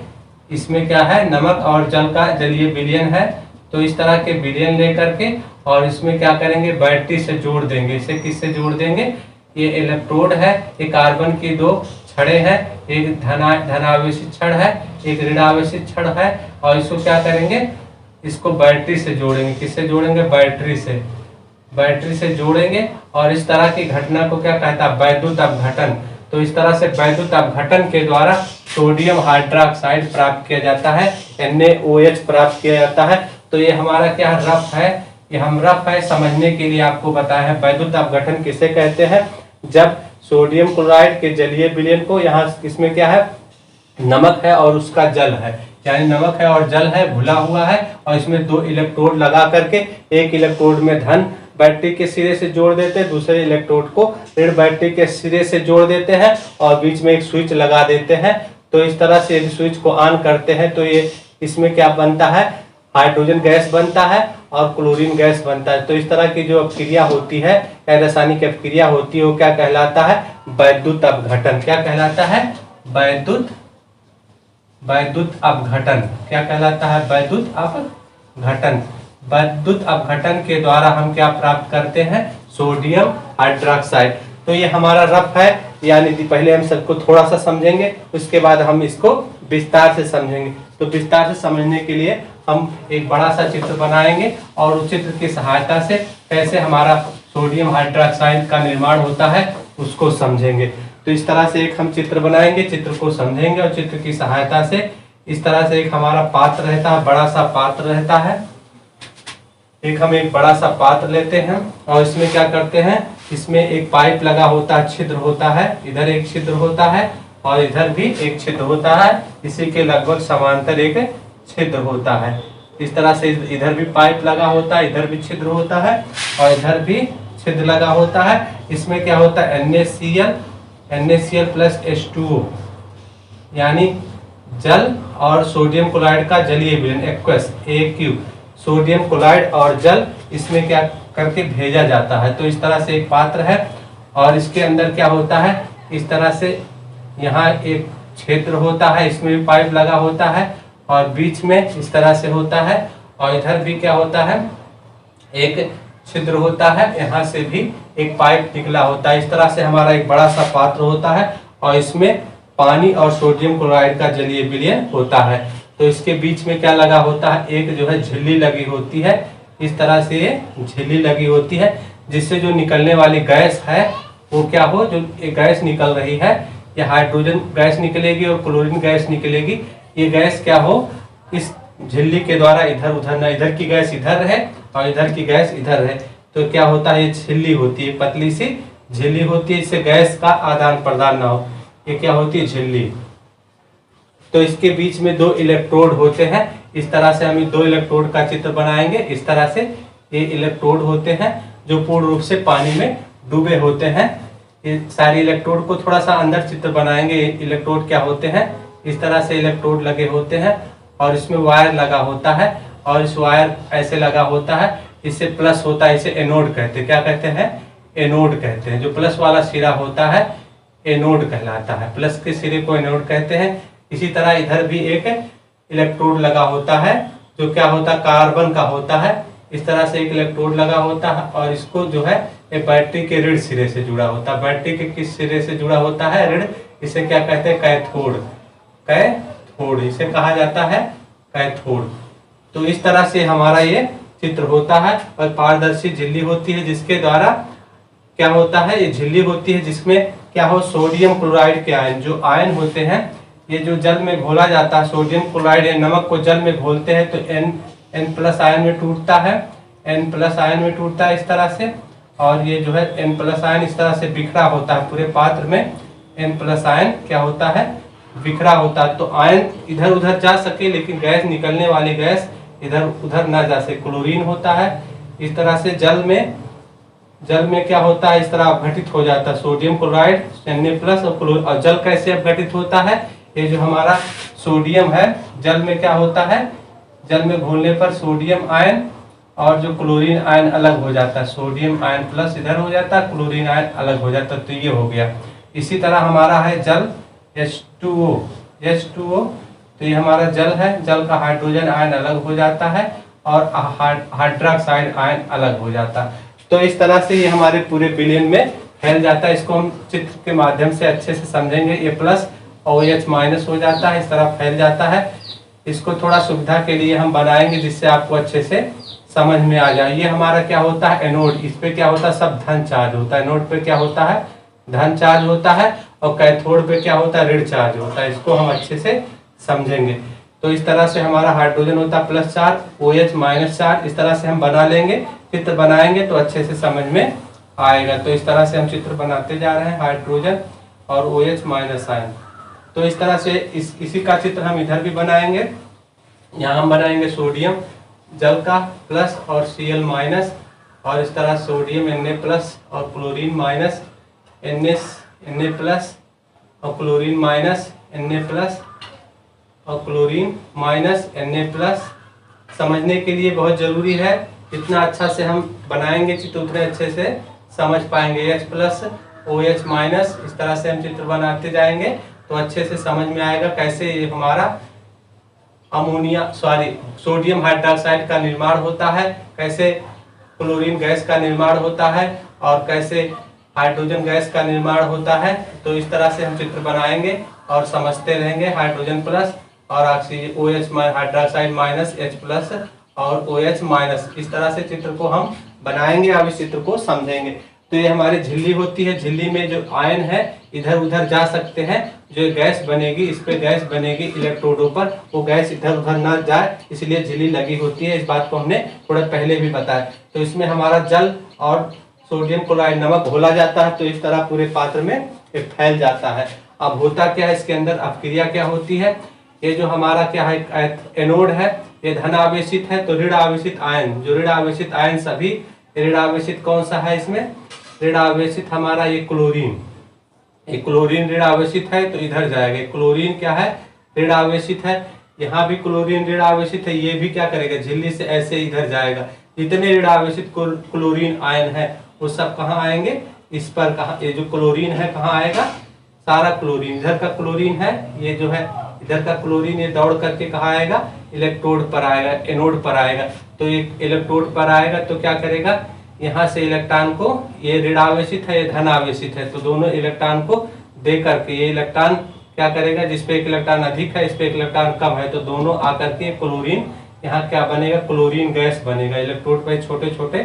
इसमें क्या है, नमक और जल का जलीय विलयन है। तो इस तरह के विलयन लेकर के और इसमें क्या करेंगे, बैटरी से जोड़ देंगे। इसे किससे जोड़ देंगे, ये इलेक्ट्रोड है, ये कार्बन की 2 छड़े हैं, एक धनावेशित छड़ है, एक ऋणावेशित छड़ है। और इसको क्या करेंगे, इसको बैटरी से जोड़ेंगे। किससे जोड़ेंगे, बैटरी से जोड़ेंगे। और इस तरह की घटना को क्या कहता है, वैद्युत अपघटन। तो इस तरह से वैद्युत अपघटन के द्वारा सोडियम हाइड्रॉक्साइड प्राप्त किया जाता है, NaOH प्राप्त किया जाता है। तो ये हमारा क्या रफ है, ये हम रफ है समझने के लिए आपको बताया है। वैद्युत अपघटन किसे कहते हैं, जब सोडियम क्लोराइड के जलीय विलयन को, यहाँ इसमें क्या है, नमक है और उसका जल है, यानी नमक है और जल है, घुला हुआ है, और इसमें 2 इलेक्ट्रोड लगा करके, एक इलेक्ट्रोड में धन बैटरी के सिरे से जोड़ देते हैं, दूसरे इलेक्ट्रोड को ऋण बैटरी के सिरे से जोड़ देते हैं, और बीच में एक स्विच लगा देते हैं। तो इस तरह से यदि स्विच को ऑन करते हैं तो ये इसमें क्या बनता है, हाइड्रोजन गैस बनता है और क्लोरीन गैस बनता है। तो इस तरह की जो अपक्रिया होती है, रासायनिक अपक्रिया होती है, वो क्या कहलाता है, वैद्युत अपघटन। क्या कहलाता है, वैद्युत वैद्युत अपघटन। क्या कहलाता है? वैद्युत अपघटन। वैद्युत अपघटन के द्वारा हम क्या प्राप्त करते हैं? Sodium hydroxide. तो ये हमारा रफ है, यानी कि पहले हम सबको थोड़ा सा समझेंगे, उसके बाद हम इसको विस्तार से समझेंगे। तो विस्तार से समझने के लिए हम एक बड़ा सा चित्र बनाएंगे और उस चित्र की सहायता से कैसे हमारा सोडियम हाइड्रोक्साइड का निर्माण होता है उसको समझेंगे। तो इस तरह से एक हम चित्र बनाएंगे, चित्र को समझेंगे और चित्र की सहायता से इस तरह से एक हमारा पात्र रहता है, बड़ा सा पात्र रहता है। एक बड़ा सा पात्र लेते हैं और इसमें क्या करते हैं, इसमें एक पाइप लगा होता है, छिद्र होता है, इधर एक छिद्र होता है और इधर भी एक छिद्र होता है, इसी के लगभग समांतर एक छिद्र होता है। इस तरह से इधर भी पाइप लगा होता है, इधर भी छिद्र होता है और इधर भी छिद्र लगा होता है। इसमें क्या होता है? NaCl प्लस H2O, यानी जल और सोडियम क्लोराइड का जलीय विलयन, एक्वस AQ। सोडियम क्लोराइड और जल इसमें क्या करके भेजा जाता है। तो इस तरह से एक पात्र है और इसके अंदर क्या होता है, इस तरह से यहाँ एक क्षेत्र होता है, इसमें भी पाइप लगा होता है और बीच में इस तरह से होता है और इधर भी क्या होता है, एक छिद्र होता है, यहाँ से भी एक पाइप निकला होता है। इस तरह से हमारा एक बड़ा सा पात्र होता है और इसमें पानी और सोडियम क्लोराइड का जलीय विलयन होता है। तो इसके बीच में क्या लगा होता है, एक जो है झिल्ली लगी होती है। इस तरह से ये झिल्ली लगी होती है जिससे जो निकलने वाली गैस है वो क्या हो, जो ये गैस निकल रही है, ये हाइड्रोजन गैस निकलेगी और क्लोरीन गैस निकलेगी। ये गैस क्या हो, इस झिल्ली के द्वारा इधर उधर ना, इधर की गैस इधर है और इधर की गैस इधर है। तो क्या होता है, ये झिल्ली होती है, पतली सी झिल्ली होती है, इससे गैस का आदान प्रदान ना हो। ये क्या होती है? झिल्ली। तो इसके बीच में दो इलेक्ट्रोड होते हैं। इस तरह से हम दो इलेक्ट्रोड का चित्र बनाएंगे। इस तरह से ये इलेक्ट्रोड होते हैं जो पूर्ण रूप से पानी में डूबे होते हैं। ये सारे इलेक्ट्रोड को थोड़ा सा अंदर चित्र बनाएंगे। इलेक्ट्रोड क्या होते हैं, इस तरह से इलेक्ट्रोड लगे होते हैं और इसमें वायर लगा होता है और इस वायर ऐसे लगा होता है, इससे प्लस होता है, इसे एनोड कहते हैं। क्या कहते हैं? एनोड कहते हैं। जो प्लस वाला सिरा होता है एनोड कहलाता है, प्लस के सिरे को एनोड कहते हैं। इसी तरह इधर भी एक इलेक्ट्रोड लगा होता है जो क्या होता है, कार्बन का होता है। इस तरह से एक इलेक्ट्रोड लगा होता है और इसको जो है एक बैटरी के ऋण सिरे से जुड़ा होता है। बैटरी के किस सिरे से जुड़ा होता है? ऋण। इसे क्या कहते हैं? कैथोड। कैथोड इसे कहा जाता है, कैथोड। तो इस तरह से हमारा ये चित्र होता है और पारदर्शी झिल्ली होती है जिसके द्वारा क्या होता है, ये झिल्ली होती है जिसमें क्या हो, सोडियम क्लोराइड के आयन, जो आयन होते हैं, ये जो जल में घोला जाता है, सोडियम क्लोराइड या नमक को जल में घोलते हैं तो N प्लस आयन में टूटता है, N प्लस आयन में टूटता है इस तरह से। और ये जो है N प्लस आयन इस तरह से बिखरा होता है पूरे पात्र में। N प्लस आयन क्या होता है, बिखरा होता है। तो आयन इधर उधर जा सके लेकिन गैस निकलने वाली गैस इधर उधर ना जा सके, क्लोरीन होता है। इस तरह से जल में क्या होता है, इस तरह अपघटित हो जाता है सोडियम क्लोराइड Na प्लस और जल कैसे अपघटित होता है, ये जो हमारा सोडियम है जल में क्या होता है, जल में घोलने पर सोडियम आयन और जो क्लोरीन आयन अलग हो जाता है। सोडियम आयन प्लस इधर हो जाता है, क्लोरीन आयन अलग हो जाता है। तो ये हो गया। इसी तरह हमारा है जल H2O। तो ये हमारा जल है, जल का हाइड्रोजन आयन अलग हो जाता है और हाइड्रोक्साइड आयन अलग हो जाता है। तो इस तरह से ये हमारे पूरे विलयन में फैल जाता है। इसको हम चित्र के माध्यम से अच्छे से समझेंगे। ये प्लस और OH माइनस हो जाता है, इस तरह फैल जाता है। इसको थोड़ा सुविधा के लिए हम बनाएंगे जिससे आपको अच्छे से समझ में आ जाए। ये हमारा क्या होता है, एनोड। इस पे क्या होता है, सब धन चार्ज होता है। एनोड पे क्या होता है, धन चार्ज होता है और कैथोड पे क्या होता है, ऋण चार्ज होता है। इसको हम अच्छे से समझेंगे। तो इस तरह से हमारा हाइड्रोजन होता है plus charge, OH minus charge. इस तरह से हम बना लेंगे, चित्र बनाएंगे तो अच्छे से समझ में आएगा। तो इस तरह से हम चित्र बनाते जा रहे हैं, हाइड्रोजन और OH माइनस आयन। तो इस तरह से इसी का चित्र हम इधर भी बनाएंगे। यहाँ हम बनाएंगे सोडियम जल का प्लस और Cl माइनस, और इस तरह सोडियम Na प्लस और क्लोरीन माइनस, Na प्लस और क्लोरीन माइनस, Na प्लस और क्लोरीन माइनस, Na प्लस। समझने के लिए बहुत ज़रूरी है, जितना अच्छा से हम बनाएंगे चित्र उतने अच्छे से समझ पाएंगे। H प्लस OH माइनस, इस तरह से हम चित्र बनाते जाएंगे तो अच्छे से समझ में आएगा कैसे ये हमारा सोडियम हाइड्रोक्साइड का निर्माण होता है, कैसे क्लोरीन गैस का निर्माण होता है और कैसे हाइड्रोजन गैस का निर्माण होता है। तो इस तरह से हम चित्र बनाएंगे और समझते रहेंगे। हाइड्रोजन प्लस और oxygen OH hydroxide minus H plus और OH माइनस, इस तरह से चित्र को हम बनाएंगे। अब इस चित्र को समझेंगे। तो ये हमारी झिल्ली होती है, झिल्ली में जो आयन है इधर उधर जा सकते हैं, जो गैस बनेगी इस पे गैस बनेगी इलेक्ट्रोडों पर, वो गैस इधर उधर ना जाए इसलिए झिल्ली लगी होती है। इस बात को हमने थोड़ा पहले भी बताया। तो इसमें हमारा जल और सोडियम क्लोराइड नमक घोला जाता है, तो इस तरह पूरे पात्र में फैल जाता है। अब होता क्या है इसके अंदर, अपक्रिया क्या होती है। ये जो हमारा क्या है एनोड है, ये धन आवेशित है, तो ऋण आवेशित आयन, जो ऋण आवेशित आयन सभी, ऋण आवेशित कौन सा है इसमें, ऋण आवेशित हमारा ये क्लोरीन, ये क्लोरीन ऋण आवेशित है तो इधर जाएगा। क्लोरीन क्या है, ऋण आवेशित है, यहाँ भी क्लोरीन ऋण आवेशित है, ये भी क्या करेगा, झिल्ली से ऐसे इधर जाएगा। जितने ऋण आवेशित क्लोरीन आयन है वो सब कहाँ आएंगे, इस पर कहाँ, ये जो क्लोरीन है कहाँ आएगा, सारा क्लोरीन, इधर का क्लोरीन है, ये जो है इधर का क्लोरीन, ये दौड़ करके कहाँ आएगा, इलेक्ट्रोड पर आएगा, एनोड पर आएगा। तो ये इलेक्ट्रोड पर आएगा तो क्या करेगा, यहाँ से इलेक्ट्रॉन को, ये ऋण आवेशित है ये धन आवेशित है, तो दोनों इलेक्ट्रॉन को दे करके ये इलेक्ट्रॉन क्या करेगा, जिसपे एक इलेक्ट्रॉन अधिक है इस पे एक इलेक्ट्रॉन कम है, तो दोनों आकर के क्लोरीन, यहाँ क्या बनेगा, क्लोरीन गैस बनेगा। इलेक्ट्रोड पर छोटे छोटे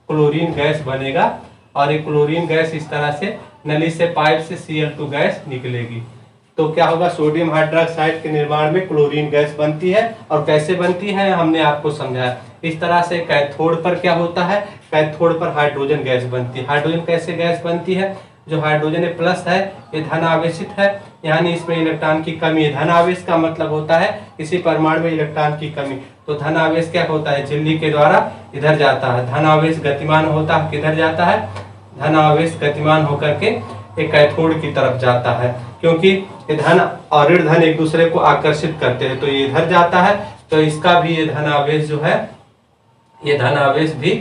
क्लोरीन गैस बनेगा और ये क्लोरीन गैस इस तरह से नली से पाइप से Cl2 गैस निकलेगी। तो क्या होगा, सोडियम हाइड्रोक्साइड के निर्माण में क्लोरीन गैस बनती है। और कैसे बनती है हमने आपको समझाया। इस तरह से कैथोड पर क्या होता है, कैथोड पर हाइड्रोजन गैस बनती है। हाइड्रोजन कैसे गैस बनती है, जो हाइड्रोजन प्लस है ये धन आवेशित है, यानी इसमें इलेक्ट्रॉन की कमी है। धन आवेश का मतलब होता है किसी परमाणु में इलेक्ट्रॉन की कमी। तो धन आवेश क्या होता है, झिल्ली के द्वारा इधर जाता है। धन आवेश गतिमान होता है, किधर जाता है, धन आवेश गतिमान होकर के एक कैथोड की तरफ जाता है, क्योंकि ये धन और ऋण धन एक दूसरे को आकर्षित करते हैं। तो ये इधर जाता है, तो इसका भी ये धन आवेश जो है, ये धन आवेश भी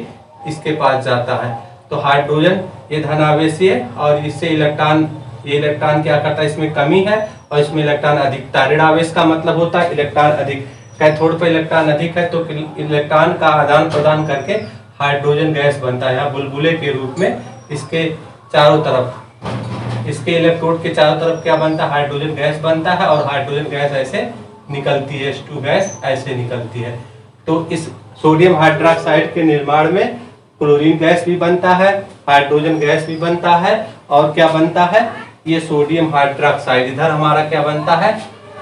इसके पास जाता है। तो हाइड्रोजन ये धन आवेशीय और इससे इलेक्ट्रॉन, ये इलेक्ट्रॉन क्या करता है, इसमें कमी है और इसमें इलेक्ट्रॉन अधिकता। ऋण आवेश का मतलब होता है इलेक्ट्रॉन अधिक, कैथोड पर इलेक्ट्रॉन अधिक है तो इलेक्ट्रॉन का आदान प्रदान करके हाइड्रोजन गैस बनता है। यहाँ बुलबुले के रूप में इसके चारों तरफ, इसके इलेक्ट्रोड के चारों तरफ क्या बनता है, हाइड्रोजन गैस बनता है और हाइड्रोजन गैस ऐसे निकलती है, H2 गैस ऐसे निकलती है। तो इस सोडियम हाइड्रोक्साइड के निर्माण में क्लोरीन गैस भी बनता है, हाइड्रोजन गैस भी बनता है और क्या बनता है, ये सोडियम हाइड्रोक्साइड। इधर हमारा क्या बनता है,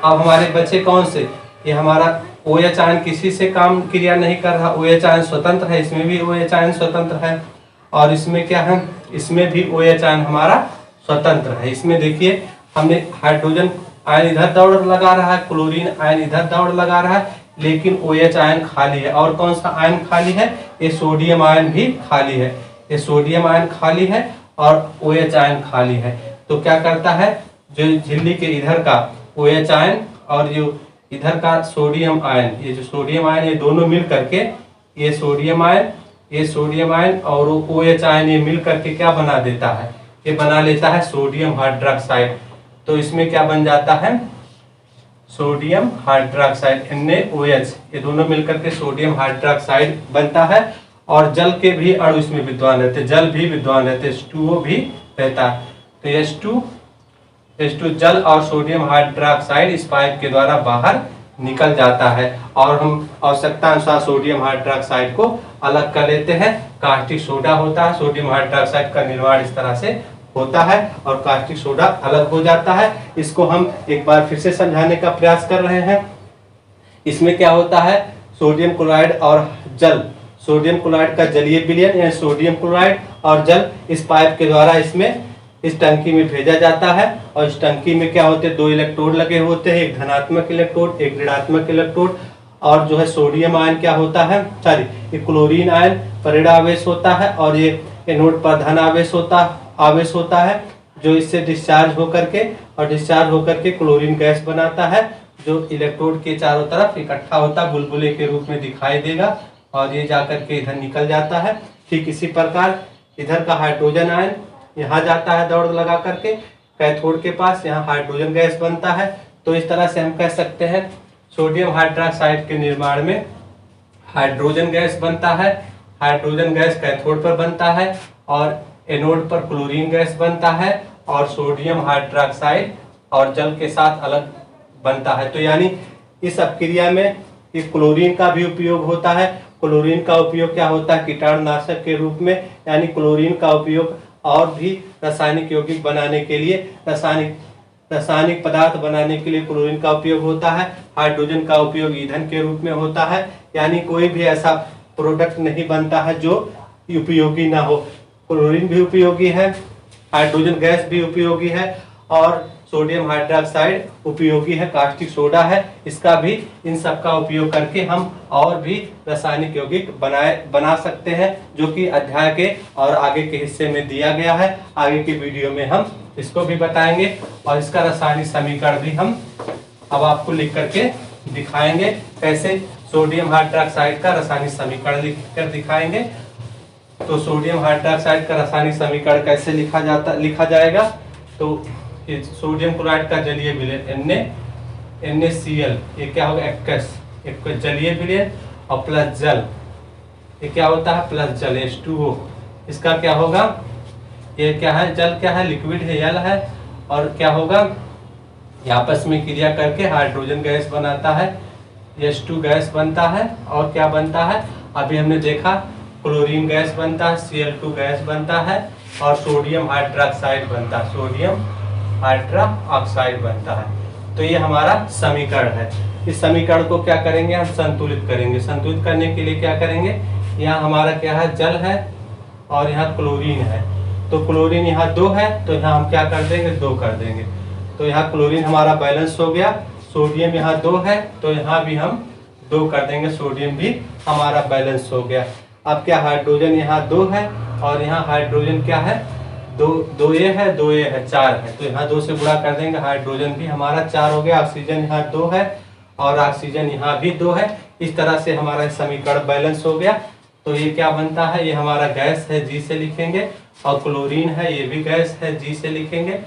अब हमारे बच्चे कौन से, ये हमारा OH आयन किसी से काम क्रिया नहीं कर रहा, OH आयन स्वतंत्र है, इसमें भी OH आयन स्वतंत्र है और इसमें क्या है, इसमें भी OH आयन हमारा स्वतंत्र है। इसमें देखिए हमने हाइड्रोजन आयन इधर दौड़ लगा रहा है, क्लोरीन आयन इधर दौड़ लगा रहा है, लेकिन OH आयन खाली है। और कौन सा आयन खाली है, ये सोडियम आयन भी खाली है, ये सोडियम आयन खाली है और OH आयन खाली है। तो क्या करता है, जो झिल्ली के इधर का OH आयन और जो इधर का सोडियम आयन, ये जो सोडियम आयन ये दोनों मिल करके, ये सोडियम आयन, ये सोडियम आयन और OH आयन ये मिल करके क्या बना देता है, ये बना लेता है सोडियम हाइड्रोक्साइड। तो इसमें क्या बन जाता है, सोडियम हाइड्रोक्साइड NaOH, ये दोनों मिलकर के सोडियम हाइड्रोक्साइड बनता है। और जल के भी अणु इसमें विद्वान रहते, जल भी विद्वान रहते, H2O भी रहता है। तो H2 जल और सोडियम हाइड्रोक्साइड इस पाइप के द्वारा बाहर निकल जाता है और हम आवश्यकता अनुसार सोडियम हाइड्रोक्साइड को अलग कर लेते हैं। कास्टिक सोडा होता है, सोडियम हाइड्रोक्साइड का निर्माण इस तरह से होता है और कास्टिक सोडा अलग हो जाता है। इसको हम एक बार फिर से समझाने का प्रयास कर रहे हैं। इसमें क्या होता है, सोडियम क्लोराइड और जल, सोडियम क्लोराइड का जलीय विलयन या सोडियम क्लोराइड और जल इस पाइप के द्वारा इसमें इस टंकी में भेजा जाता है। और इस टंकी में क्या होते हैं, दो इलेक्ट्रोड लगे होते हैं, एक धनात्मक इलेक्ट्रोड एक ऋणात्मक इलेक्ट्रोड। और जो है सोडियम आयन क्या होता है, ये क्लोरीन आयन पर ऋण आवेश होता है और ये एनोड पर धन आवेश होता है, जो इससे डिस्चार्ज होकर के क्लोरीन गैस बनाता है, जो इलेक्ट्रोड के चारों तरफ इकट्ठा होता है, बुलबुले के रूप में दिखाई देगा और ये जाकर के इधर निकल जाता है। ठीक इसी प्रकार इधर का हाइड्रोजन आयन यहाँ जाता है दौड़ लगा करके कैथोड के पास, यहाँ हाइड्रोजन गैस बनता है। तो इस तरह से हम कह सकते हैं सोडियम हाइड्रोक्साइड के निर्माण में हाइड्रोजन गैस बनता है। हाइड्रोजन गैस कैथोड पर बनता है और एनोड पर क्लोरीन गैस बनता है और सोडियम हाइड्रोक्साइड और जल के साथ अलग बनता है। तो यानी इस अपक्रिया में ये क्लोरीन का भी उपयोग होता है। क्लोरीन का उपयोग क्या होता है? कीटाणुनाशक के रूप में, यानी क्लोरीन का उपयोग और भी रासायनिक यौगिक बनाने के लिए, रासायनिक पदार्थ बनाने के लिए क्लोरीन का उपयोग होता है। हाइड्रोजन का उपयोग ईंधन के रूप में होता है, यानी कोई भी ऐसा प्रोडक्ट नहीं बनता है जो उपयोगी ना हो। क्लोरीन भी उपयोगी है, हाइड्रोजन गैस भी उपयोगी है और सोडियम हाइड्रोक्साइड उपयोगी है, कास्टिक सोडा है। इसका भी, इन सब का उपयोग करके हम और भी रासायनिक यौगिक बना सकते हैं, जो कि अध्याय के और आगे के हिस्से में दिया गया है। आगे के वीडियो में हम इसको भी बताएंगे और इसका रासायनिक समीकरण भी हम अब आपको लिख करके दिखाएंगे। कैसे सोडियम हाइड्रोक्साइड का रासायनिक समीकरण लिख कर दिखाएंगे। तो सोडियम हाइड्रोक्साइड का रासायनिक समीकरण कैसे लिखा जाएगा? तो सोडियम क्लोराइड का जलीय विलयन NaCl, ये क्या होगा? एक जलीय विलयन और प्लस जल, ये क्या होता है? प्लस जल H2O। इसका क्या होगा? ये क्या है? जल क्या है? लिक्विड है, जल है। और क्या होगा? ये आपस में क्रिया करके हाइड्रोजन गैस बनाता है, H2 गैस बनता है। और क्या बनता है? अभी हमने देखा क्लोरीन गैस बनता है, Cl2 गैस बनता है और सोडियम हाइड्रोक्साइड बनता है, सोडियम हाइड्रोक्साइड बनता है। तो ये हमारा समीकरण है। इस समीकरण को क्या करेंगे? हम संतुलित करेंगे। संतुलित करने के लिए क्या करेंगे? यहाँ हमारा क्या है? जल है और यहाँ क्लोरीन है। तो क्लोरीन यहाँ 2 है, तो यहाँ हम क्या कर देंगे? 2 कर देंगे। तो यहाँ क्लोरीन हमारा बैलेंस हो गया। सोडियम यहाँ 2 है, तो यहाँ भी हम 2 कर देंगे, सोडियम भी हमारा बैलेंस हो गया। अब क्या? हाइड्रोजन यहाँ 2 है और यहाँ हाइड्रोजन क्या है? 2 ये है, 2 ये है, 4 है। तो यहाँ 2 से गुणा कर देंगे, हाइड्रोजन भी हमारा 4 हो गया। ऑक्सीजन यहाँ 2 है और ऑक्सीजन यहाँ भी 2 है। इस तरह से हमारा समीकरण बैलेंस हो गया। तो ये क्या बनता है? ये हमारा गैस है, G से लिखेंगे। और क्लोरीन है, ये भी गैस है, G से लिखेंगे।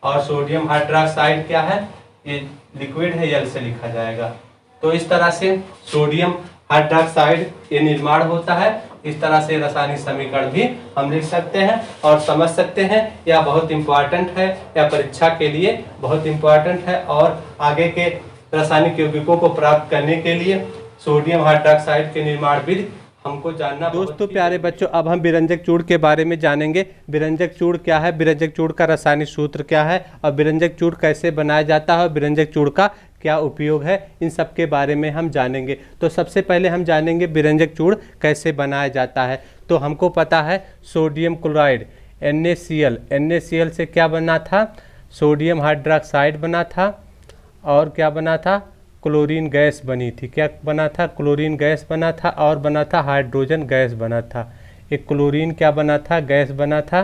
और सोडियम हाइड्रोक्साइड क्या है? ये लिक्विड है, L से लिखा जाएगा। तो इस तरह से सोडियम हाइड्रोक्साइड ये निर्माण होता है। इस तरह से रासायनिक समीकरण भी हम लिख सकते हैं और समझ सकते हैं। यह बहुत इंपॉर्टेंट है, या परीक्षा के लिए बहुत इंपॉर्टेंट है। और आगे के रासायनिक यौगिकों को प्राप्त करने के लिए सोडियम हाइड्रोक्साइड के निर्माण विधि हमको जानना। दोस्तों प्यारे बच्चों, अब हम विरंजक चूर्ण के बारे में जानेंगे। विरंजक चूर्ण क्या है, विरंजक चूर्ण का रासायनिक सूत्र क्या है और विरंजक चूर्ण कैसे बनाया जाता है और विरंजक चूर्ण का क्या उपयोग है, इन सब के बारे में हम जानेंगे। तो सबसे पहले हम जानेंगे विरंजक चूर्ण कैसे बनाया जाता है। तो हमको पता है सोडियम क्लोराइड NaCl से क्या बना था? सोडियम हाइड्रोक्साइड बना था और क्या बना था? क्लोरीन गैस बनी थी। क्या बना था? क्लोरीन गैस बना था और बना था हाइड्रोजन गैस बना था। एक क्लोरीन क्या बना था? गैस बना था।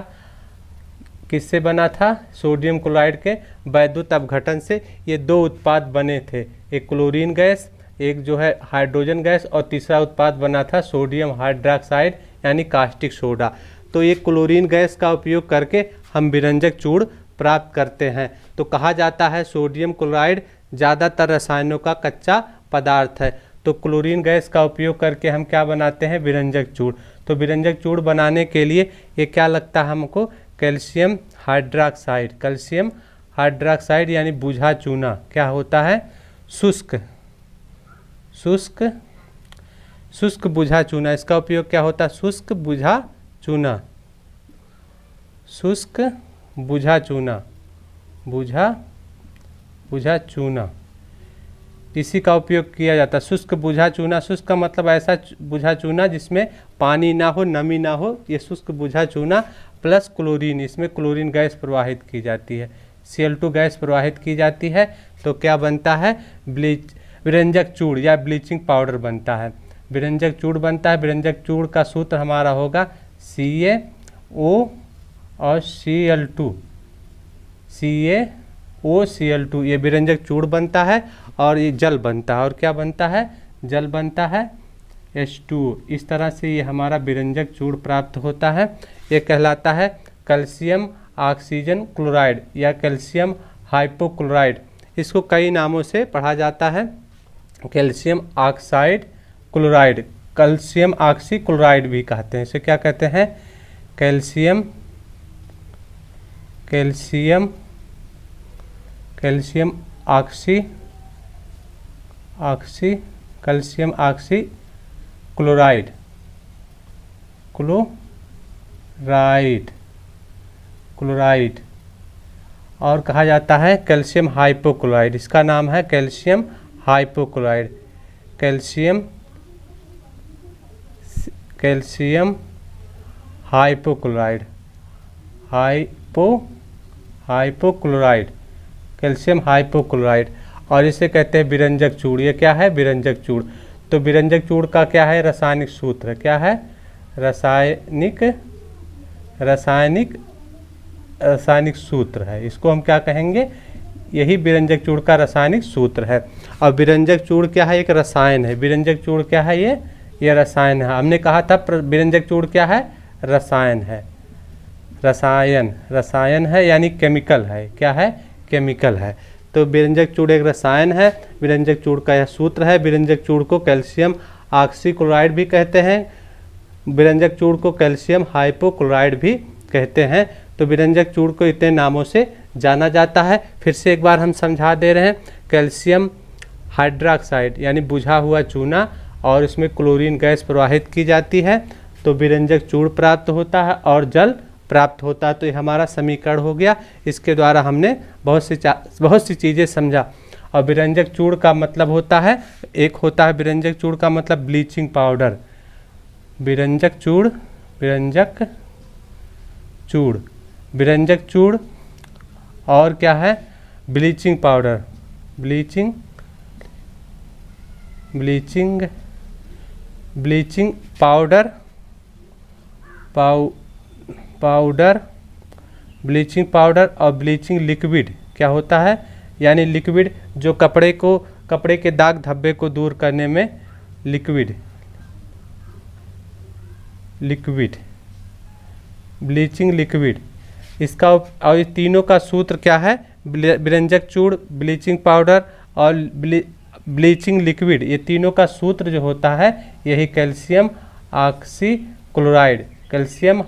किससे बना था? सोडियम क्लोराइड के वैद्युत अपघटन से ये 2 उत्पाद बने थे, एक क्लोरीन गैस, एक जो है हाइड्रोजन गैस, और तीसरा उत्पाद बना था सोडियम हाइड्रोक्साइड यानी कास्टिक सोडा। तो ये क्लोरीन गैस का उपयोग करके हम विरंजक चूर्ण प्राप्त करते हैं। तो कहा जाता है सोडियम क्लोराइड ज़्यादातर रसायनों का कच्चा पदार्थ है। तो क्लोरीन गैस का उपयोग करके हम क्या बनाते हैं? विरंजक चूर्ण। तो विरंजक चूर्ण बनाने के लिए ये क्या लगता है हमको? कैल्शियम हाइड्रोक्साइड यानी बुझा चूना। क्या होता है? शुष्क बुझा चूना। इसका उपयोग क्या होता है? शुष्क बुझा चूना इसी का उपयोग किया जाता है। शुष्क बुझा चूना, शुष्क का मतलब ऐसा बुझा चूना जिसमें पानी ना हो, नमी ना हो, ये शुष्क बुझा चूना प्लस क्लोरीन, इसमें क्लोरीन गैस प्रवाहित की जाती है, Cl2 गैस प्रवाहित की जाती है। तो क्या बनता है? विरंजक चूर्ण या ब्लीचिंग पाउडर बनता है। विरंजक चूर्ण बनता है। विरंजक चूर्ण का सूत्र हमारा होगा CaO और Cl2, ये विरंजक चूर्ण बनता है और ये जल बनता है। और क्या बनता है? जल बनता है H2O। इस तरह से ये हमारा विरंजक चूर्ण प्राप्त होता है। ये कहलाता है कैल्शियम ऑक्सीजन क्लोराइड या कैल्शियम हाइपोक्लोराइड। इसको कई नामों से पढ़ा जाता है। Calcium oxide chloride, calcium oxy chloride भी कहते हैं। इसे क्या कहते हैं? Calcium calcium calcium oxy calcium oxy chloride chloride और कहा जाता है कैल्शियम हाइपोक्लोराइड। इसका नाम है calcium hypochloride. Calcium hypochloride hypochloride calcium hypochloride. और इसे कहते हैं विरंजक चूड़। ये क्या है? विरंजक चूड़। तो विरंजक चूड़ का क्या है? रासायनिक सूत्र क्या है? रासायनिक सूत्र है। इसको हम क्या कहेंगे? यही विरंजक चूड़ का रासायनिक सूत्र है। और विरंजक चूड़ क्या है? एक रसायन है। विरंजक चूड़ क्या है? ये रसायन है। हमने कहा था विरंजक चूड़ क्या है? रसायन है। रसायन है यानी केमिकल है। क्या है? केमिकल है। तो विरंजक चूड़ एक रसायन है। विरंजक चूड़ का यह सूत्र है। विरंजक चूड़ को कैल्शियम ऑक्सीक्लोराइड भी कहते हैं। विरंजक चूड़ को कैल्शियम हाइपोक्लोराइड भी कहते हैं। तो विरंजक चूड़ को इतने नामों से जाना जाता है। फिर से एक बार हम समझा दे रहे हैं। कैल्शियम हाइड्रोक्साइड यानी बुझा हुआ चूना और इसमें क्लोरीन गैस प्रवाहित की जाती है तो विरंजक चूड़ प्राप्त होता है और जल प्राप्त होता है। तो ये हमारा समीकरण हो गया। इसके द्वारा हमने बहुत सी चीज़ें समझा। और विरंजक चूड़ का मतलब होता है, एक होता है विरंजक चूड़ का मतलब ब्लीचिंग पाउडर। विरंजक चूड़ और क्या है? Bleaching powder. ब्लीचिंग पाउडर और ब्लीचिंग लिक्विड क्या होता है? यानी लिक्विड जो कपड़े के दाग धब्बे को दूर करने में लिक्विड ब्लीचिंग लिक्विड इसका और ये तीनों का सूत्र क्या है? विरंजक चूड़, ब्लीचिंग पाउडर और ब्लीचिंग लिक्विड, ये तीनों का सूत्र जो होता है यही कैल्शियम ऑक्सीक्लोराइड, कैल्शियम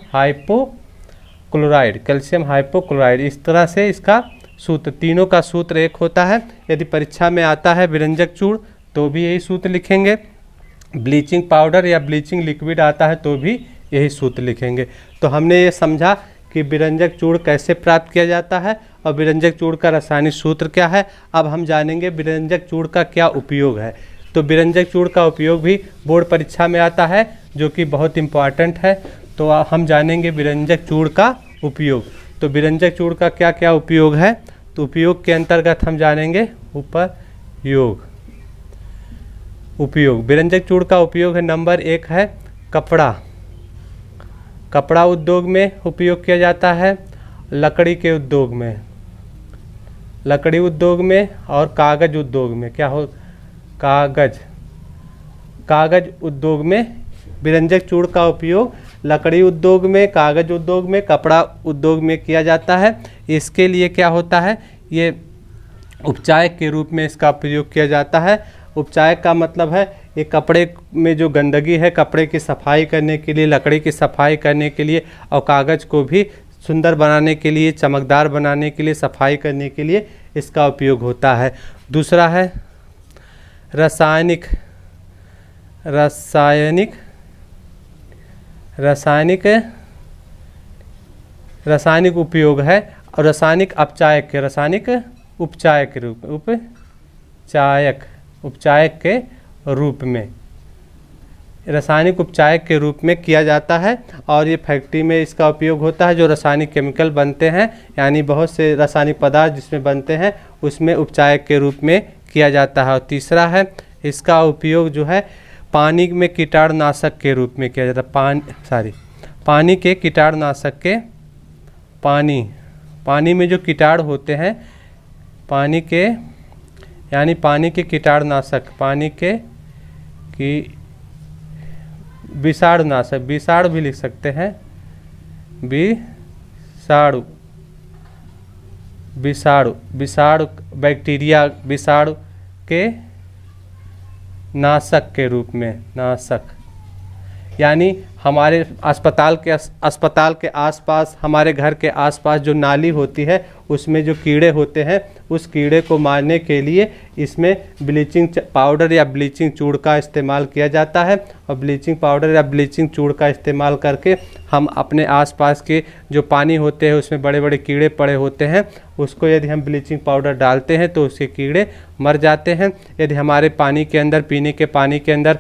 हाइपोक्लोराइड। इस तरह से इसका सूत्र, तीनों का सूत्र एक होता है। यदि परीक्षा में आता है विरंजक चूड़ तो भी यही सूत्र लिखेंगे। ब्लीचिंग पाउडर या ब्लीचिंग लिक्विड आता है तो भी यही सूत्र लिखेंगे। तो हमने ये समझा कि विरंजक चूड़ कैसे प्राप्त किया जाता है और विरंजक चूड़ का रासायनिक सूत्र क्या है। अब हम जानेंगे विरंजक चूड़ का क्या उपयोग है। तो विरंजक चूड़ का उपयोग भी बोर्ड परीक्षा में आता है जो कि बहुत इम्पॉर्टेंट है। तो हम जानेंगे विरंजक चूड़ का उपयोग। तो विरंजक चूड़ का क्या क्या उपयोग है? तो उपयोग के अंतर्गत हम जानेंगे उपयोग। विरंजक चूड़ का उपयोग है, नंबर 1 है कपड़ा उद्योग में उपयोग किया जाता है, लकड़ी उद्योग में और कागज उद्योग में। क्या हो? कागज उद्योग में विरंजक चूड़ का उपयोग लकड़ी उद्योग में, कागज उद्योग में, कपड़ा उद्योग में किया जाता है। इसके लिए क्या होता है? ये उपचायक के रूप में इसका प्रयोग किया जाता है। उपचायक का मतलब है ये कपड़े में जो गंदगी है, कपड़े की सफाई करने के लिए, लकड़ी की सफाई करने के लिए और कागज़ को भी सुंदर बनाने के लिए, चमकदार बनाने के लिए, सफाई करने के लिए इसका उपयोग होता है। दूसरा है रासायनिक उपयोग है और रासायनिक उपचायक के रूप में रासायनिक उपचायक के रूप में किया जाता है। और ये फैक्ट्री में इसका उपयोग होता है। जो रासायनिक केमिकल बनते हैं यानी बहुत से रासायनिक पदार्थ जिसमें बनते हैं उसमें उपचायक के रूप में किया जाता है। और तीसरा है इसका उपयोग जो है पानी में कीटाणुनाशक के रूप में किया जाता है। पानी के कीटाणुनाशक के पानी में जो कीटाणु होते हैं, पानी के कीटाणुनाशक, पानी के विषाणुनाशक, विषाणु भी लिख सकते हैं, विषाणु बैक्टीरिया, विषाणु के नाशक के रूप में, नाशक, यानी हमारे अस्पताल के आसपास, हमारे घर के आसपास जो नाली होती है उसमें जो कीड़े होते हैं, उस कीड़े को मारने के लिए इसमें ब्लीचिंग पाउडर या ब्लीचिंग चूड़ का इस्तेमाल किया जाता है। और ब्लीचिंग पाउडर या ब्लीचिंग चूड़ का इस्तेमाल करके हम अपने आसपास के जो पानी होते हैं उसमें बड़े बड़े कीड़े पड़े होते हैं, उसको यदि हम ब्लीचिंग पाउडर डालते हैं तो उसके कीड़े मर जाते हैं। यदि हमारे पानी के अंदर, पीने के पानी के अंदर,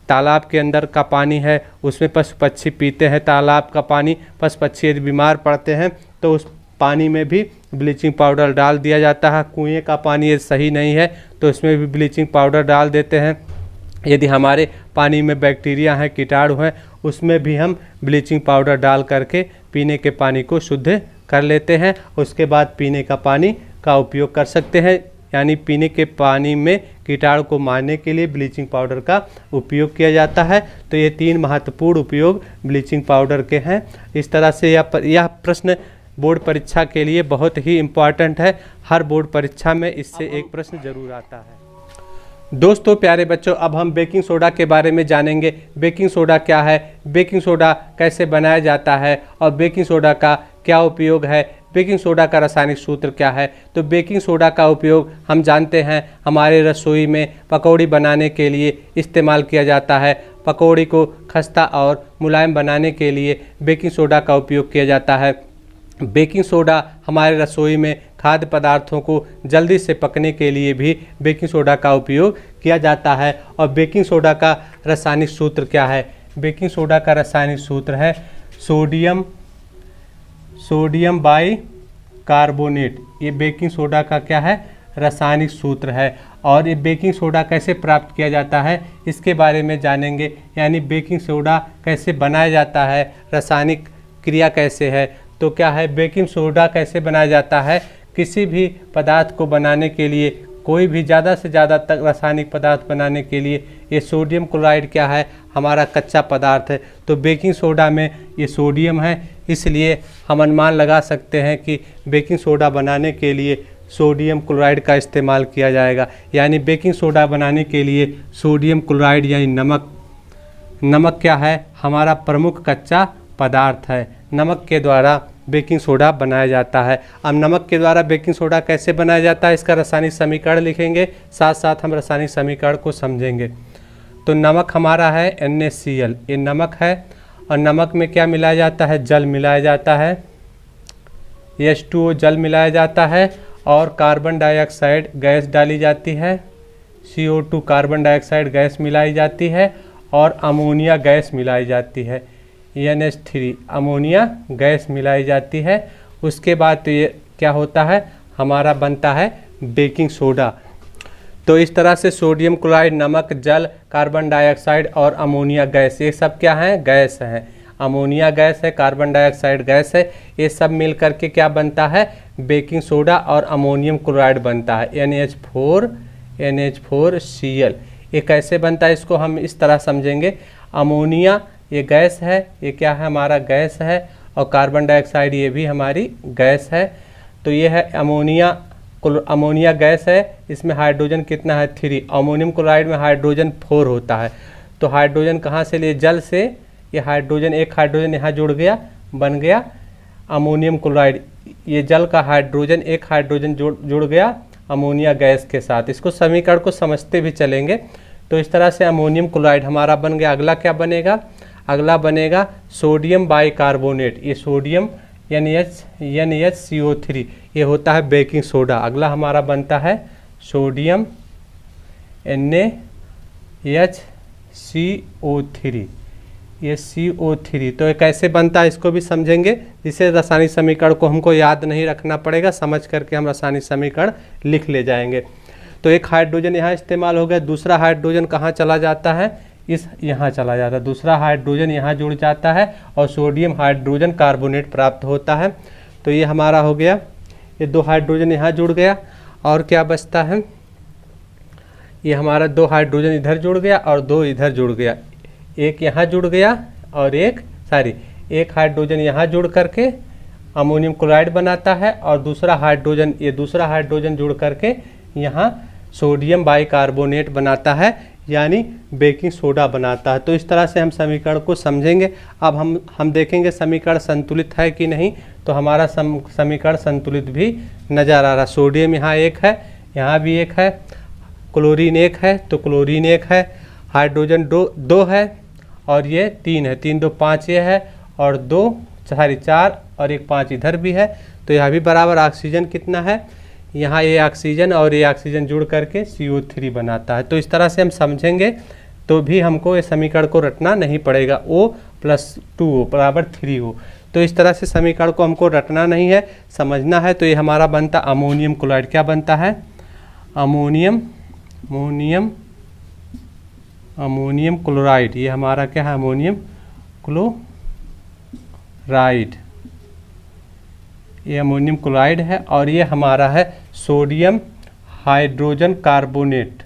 तालाब के अंदर का पानी है, उसमें पशु पक्षी पीते हैं तालाब का पानी, पशु पक्षी यदि बीमार पड़ते हैं तो उस पानी में भी ब्लीचिंग पाउडर डाल दिया जाता है। कुएं का पानी यदि सही नहीं है तो उसमें भी ब्लीचिंग पाउडर डाल देते हैं। यदि हमारे पानी में बैक्टीरिया हैं, कीटाणु हैं, उसमें भी हम ब्लीचिंग पाउडर डाल करके पीने के पानी को शुद्ध कर लेते हैं। उसके बाद पीने का पानी का उपयोग कर सकते हैं, यानी पीने के पानी में कीटाणु को मारने के लिए ब्लीचिंग पाउडर का उपयोग किया जाता है। तो ये 3 महत्वपूर्ण उपयोग ब्लीचिंग पाउडर के हैं। इस तरह से यह प्रश्न बोर्ड परीक्षा के लिए बहुत ही इम्पॉर्टेंट है। हर बोर्ड परीक्षा में इससे एक प्रश्न जरूर आता है। दोस्तों, प्यारे बच्चों, अब हम बेकिंग सोडा के बारे में जानेंगे। बेकिंग सोडा क्या है, बेकिंग सोडा कैसे बनाया जाता है और बेकिंग सोडा का क्या उपयोग है, बेकिंग सोडा का रासायनिक सूत्र क्या है। तो बेकिंग सोडा का उपयोग हम जानते हैं हमारे रसोई में पकौड़ी बनाने के लिए इस्तेमाल किया जाता है। पकौड़ी को खस्ता और मुलायम बनाने के लिए बेकिंग सोडा का उपयोग किया जाता है। बेकिंग सोडा हमारे रसोई में खाद्य पदार्थों को जल्दी से पकने के लिए भी बेकिंग सोडा का उपयोग किया जाता है। और बेकिंग सोडा का रासायनिक सूत्र क्या है, बेकिंग सोडा का रासायनिक सूत्र है सोडियम बाई कार्बोनेट। ये बेकिंग सोडा का क्या है, रासायनिक सूत्र है। और ये बेकिंग सोडा कैसे प्राप्त किया जाता है इसके बारे में जानेंगे, यानी बेकिंग सोडा कैसे बनाया जाता है, रासायनिक क्रिया कैसे है। तो क्या है, बेकिंग सोडा कैसे बनाया जाता है, किसी भी पदार्थ को बनाने के लिए, कोई भी ज़्यादा से ज़्यादा तक रासायनिक पदार्थ बनाने के लिए ये सोडियम क्लोराइड क्या है, हमारा कच्चा पदार्थ है। तो बेकिंग सोडा में ये सोडियम है, इसलिए हम अनुमान लगा सकते हैं कि बेकिंग सोडा बनाने के लिए सोडियम क्लोराइड का इस्तेमाल किया जाएगा। यानी बेकिंग सोडा बनाने के लिए सोडियम क्लोराइड यानी नमक क्या है, हमारा प्रमुख कच्चा पदार्थ है। नमक के द्वारा बेकिंग सोडा बनाया जाता है। अब नमक के द्वारा बेकिंग सोडा कैसे बनाया जाता है इसका रासायनिक समीकरण लिखेंगे, साथ साथ हम रासायनिक समीकरण को समझेंगे। तो नमक हमारा है NaCl, ये नमक है। और नमक में क्या मिलाया जाता है, जल मिलाया जाता है, H2O जल मिलाया जाता है। और कार्बन डाइऑक्साइड गैस डाली जाती है, CO2 कार्बन डाइऑक्साइड गैस मिलाई जाती है। और अमोनिया गैस मिलाई जाती है, NH3 अमोनिया गैस मिलाई जाती है। उसके बाद तो ये क्या होता है, हमारा बनता है बेकिंग सोडा। तो इस तरह से सोडियम क्लोराइड, नमक, जल, कार्बन डाइऑक्साइड और अमोनिया गैस, ये सब क्या हैं, गैस हैं। अमोनिया गैस है, कार्बन डाइऑक्साइड गैस है, ये सब मिल करके क्या बनता है, बेकिंग सोडा और अमोनियम क्लोराइड बनता है, NH4Cl। ये कैसे बनता है इसको हम इस तरह समझेंगे। अमोनिया ये गैस है, ये क्या है, हमारा गैस है। और कार्बन डाइऑक्साइड ये भी हमारी गैस है। तो ये है अमोनिया गैस है, इसमें हाइड्रोजन कितना है, 3। अमोनियम क्लोराइड में हाइड्रोजन 4 होता है। तो हाइड्रोजन कहाँ से लिए, जल से। ये हाइड्रोजन, एक हाइड्रोजन यहाँ जुड़ गया, बन गया अमोनियम क्लोराइड। ये जल का हाइड्रोजन, एक हाइड्रोजन जुड़ गया अमोनिया गैस के साथ। इसको समीकरण को समझते भी चलेंगे। तो इस तरह से अमोनियम क्लोराइड हमारा बन गया। अगला क्या बनेगा, अगला बनेगा सोडियम बाइकार्बोनेट। ये सोडियम NaCO3 ये होता है बेकिंग सोडा। अगला हमारा बनता है सोडियम NaHCO3, ये CO3। तो ये कैसे बनता है इसको भी समझेंगे, जिससे रासायनिक समीकरण को हमको याद नहीं रखना पड़ेगा, समझ करके हम रासायनिक समीकरण लिख ले जाएंगे। तो एक हाइड्रोजन यहाँ इस्तेमाल हो गया, दूसरा हाइड्रोजन कहाँ चला जाता है, यहाँ चला जाता है, दूसरा हाइड्रोजन यहाँ जुड़ जाता है और सोडियम हाइड्रोजन कार्बोनेट प्राप्त होता है। तो ये हमारा हो गया, ये 2 हाइड्रोजन यहाँ जुड़ गया। और क्या बचता है, ये हमारा 2 हाइड्रोजन इधर जुड़ गया और 2 इधर जुड़ गया, एक यहाँ जुड़ गया और एक हाइड्रोजन यहाँ जुड़ करके अमोनियम क्लोराइड बनाता है। और दूसरा हाइड्रोजन जुड़ करके यहाँ सोडियम बाइकार्बोनेट बनाता है, यानी बेकिंग सोडा बनाता है। तो इस तरह से हम समीकरण को समझेंगे। अब हम देखेंगे समीकरण संतुलित है कि नहीं। तो हमारा समीकरण संतुलित भी नज़र आ रहा। सोडियम यहाँ एक है, यहाँ भी एक है, क्लोरीन एक है, तो क्लोरीन एक है, हाइड्रोजन दो है, और ये 3 है, 3 2 5 ये है, और 2 4 और 1 5 इधर भी है। तो यह भी बराबर ऑक्सीजन कितना है, यहाँ ये ऑक्सीजन और ये ऑक्सीजन जुड़ करके CO3 बनाता है। तो इस तरह से हम समझेंगे तो भी हमको ये समीकरण को रटना नहीं पड़ेगा। O + 2O बराबर 3O। तो इस तरह से समीकरण को हमको रटना नहीं है, समझना है। तो ये हमारा बनता अमोनियम क्लोराइड। क्या बनता है, अमोनियम क्लोराइड। ये हमारा क्या है, अमोनियम क्लोराइड। ये अमोनियम क्लोराइड है। और ये हमारा है sodium hydrogen carbonate.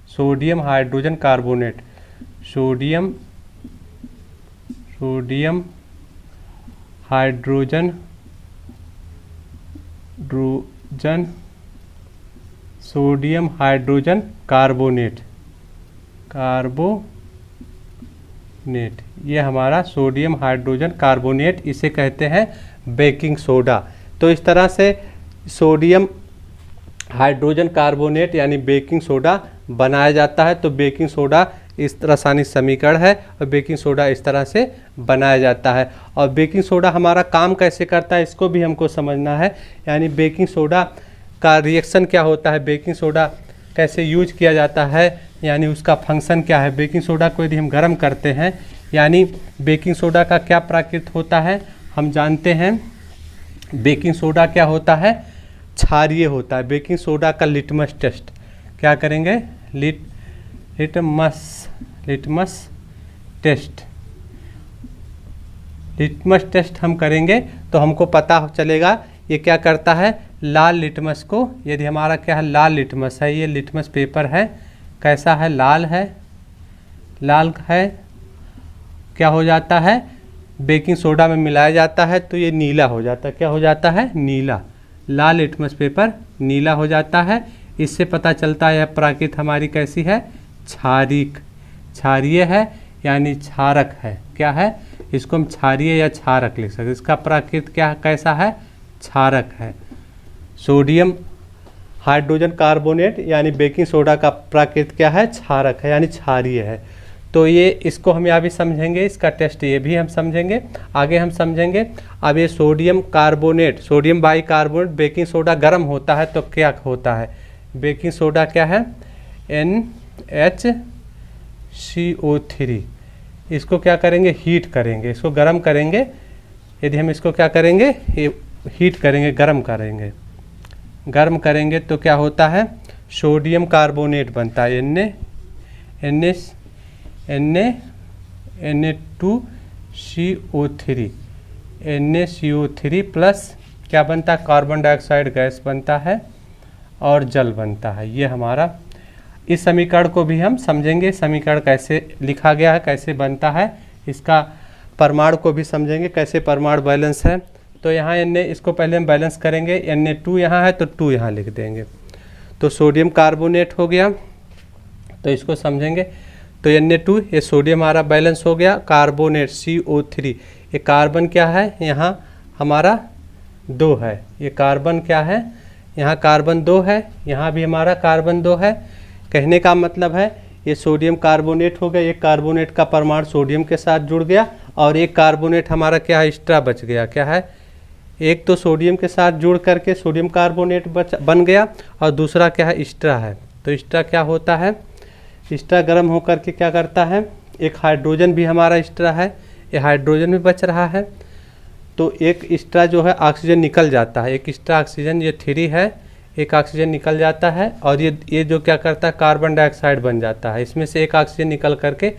Sodium hydrogen carbonate, sodium hydrogen sodium hydrogen carbonate. ये हमारा सोडियम हाइड्रोजन कार्बोनेट, इसे कहते हैं बेकिंग सोडा। तो इस तरह से सोडियम हाइड्रोजन कार्बोनेट यानी बेकिंग सोडा बनाया जाता है। तो बेकिंग सोडा इस रासायनिक समीकरण है और बेकिंग सोडा इस तरह से बनाया जाता है। और बेकिंग सोडा हमारा काम कैसे करता है इसको भी हमको समझना है। यानी बेकिंग सोडा का रिएक्शन क्या होता है, बेकिंग सोडा कैसे यूज किया जाता है, यानी उसका फंक्शन क्या है। बेकिंग सोडा को यदि हम गर्म करते हैं, यानी बेकिंग सोडा का क्या प्रकृति होता है, हम जानते हैं बेकिंग सोडा क्या होता है, क्षारीय होता है। बेकिंग सोडा का लिटमस टेस्ट क्या करेंगे, लिटमस टेस्ट हम करेंगे तो हमको पता चलेगा ये क्या करता है। लाल लिटमस को, यदि हमारा क्या है, लाल लिटमस है, ये लिटमस पेपर है, कैसा है, लाल है, क्या हो जाता है, बेकिंग सोडा में मिलाया जाता है तो ये नीला हो जाता है। क्या हो जाता है, नीला। लाल लिटमस पेपर नीला हो जाता है। इससे पता चलता है यह प्रकृति हमारी कैसी है, क्षारीय है, यानी क्षारक है। क्या है, इसको हम क्षारीय या क्षारक लिख सकते हैं। इसका प्रकृति क्या कैसा है, क्षारक है। सोडियम हाइड्रोजन कार्बोनेट यानी बेकिंग सोडा का प्रकृति क्या है, क्षारक है, यानी क्षारीय है। तो ये इसको हम यहाँ भी समझेंगे, इसका टेस्ट ये भी हम समझेंगे, आगे हम समझेंगे। अब ये sodium carbonate, sodium bicarbonate, baking soda गर्म होता है तो क्या होता है, बेकिंग सोडा क्या है, NHCO3। इसको क्या करेंगे, हीट करेंगे, इसको गर्म करेंगे। यदि हम इसको क्या करेंगे, हीट करेंगे, गर्म करेंगे तो क्या होता है, सोडियम कार्बोनेट बनता है, Na2CO3 प्लस क्या बनता है, कार्बन डाइऑक्साइड गैस बनता है और जल बनता है। ये हमारा, इस समीकरण को भी हम समझेंगे, समीकरण कैसे लिखा गया है, कैसे बनता है, इसका परमाणु को भी समझेंगे, कैसे परमाणु बैलेंस है। तो यहाँ इसको पहले हम बैलेंस करेंगे, Na2 यहाँ है तो 2 यहाँ लिख देंगे। तो सोडियम कार्बोनेट हो गया, तो इसको समझेंगे। तो Na2 ये सोडियम हमारा बैलेंस हो गया, कार्बोनेट CO3, ये कार्बन क्या है, यहाँ हमारा 2 है, ये कार्बन क्या है, यहाँ कार्बन 2 है, यहाँ भी हमारा कार्बन 2 है। कहने का मतलब है ये सोडियम कार्बोनेट हो गया, एक कार्बोनेट का परमाणु सोडियम के साथ जुड़ गया और एक कार्बोनेट हमारा क्या है, एक्स्ट्रा बच गया। क्या है, एक तो सोडियम के साथ जुड़ करके सोडियम कार्बोनेट बन गया और दूसरा क्या है, एक्स्ट्रा है। तो एक्स्ट्रा क्या होता है, एक्स्ट्रा गर्म होकर के क्या करता है, एक हाइड्रोजन भी हमारा एक्स्ट्रा है, ये हाइड्रोजन भी बच रहा है। तो एक एक्स्ट्रा जो है ऑक्सीजन निकल जाता है, एक एक्स्ट्रा ऑक्सीजन, ये 3 है, एक ऑक्सीजन निकल जाता है और ये जो क्या करता है, कार्बन डाइऑक्साइड बन जाता है। इसमें से एक ऑक्सीजन निकल करके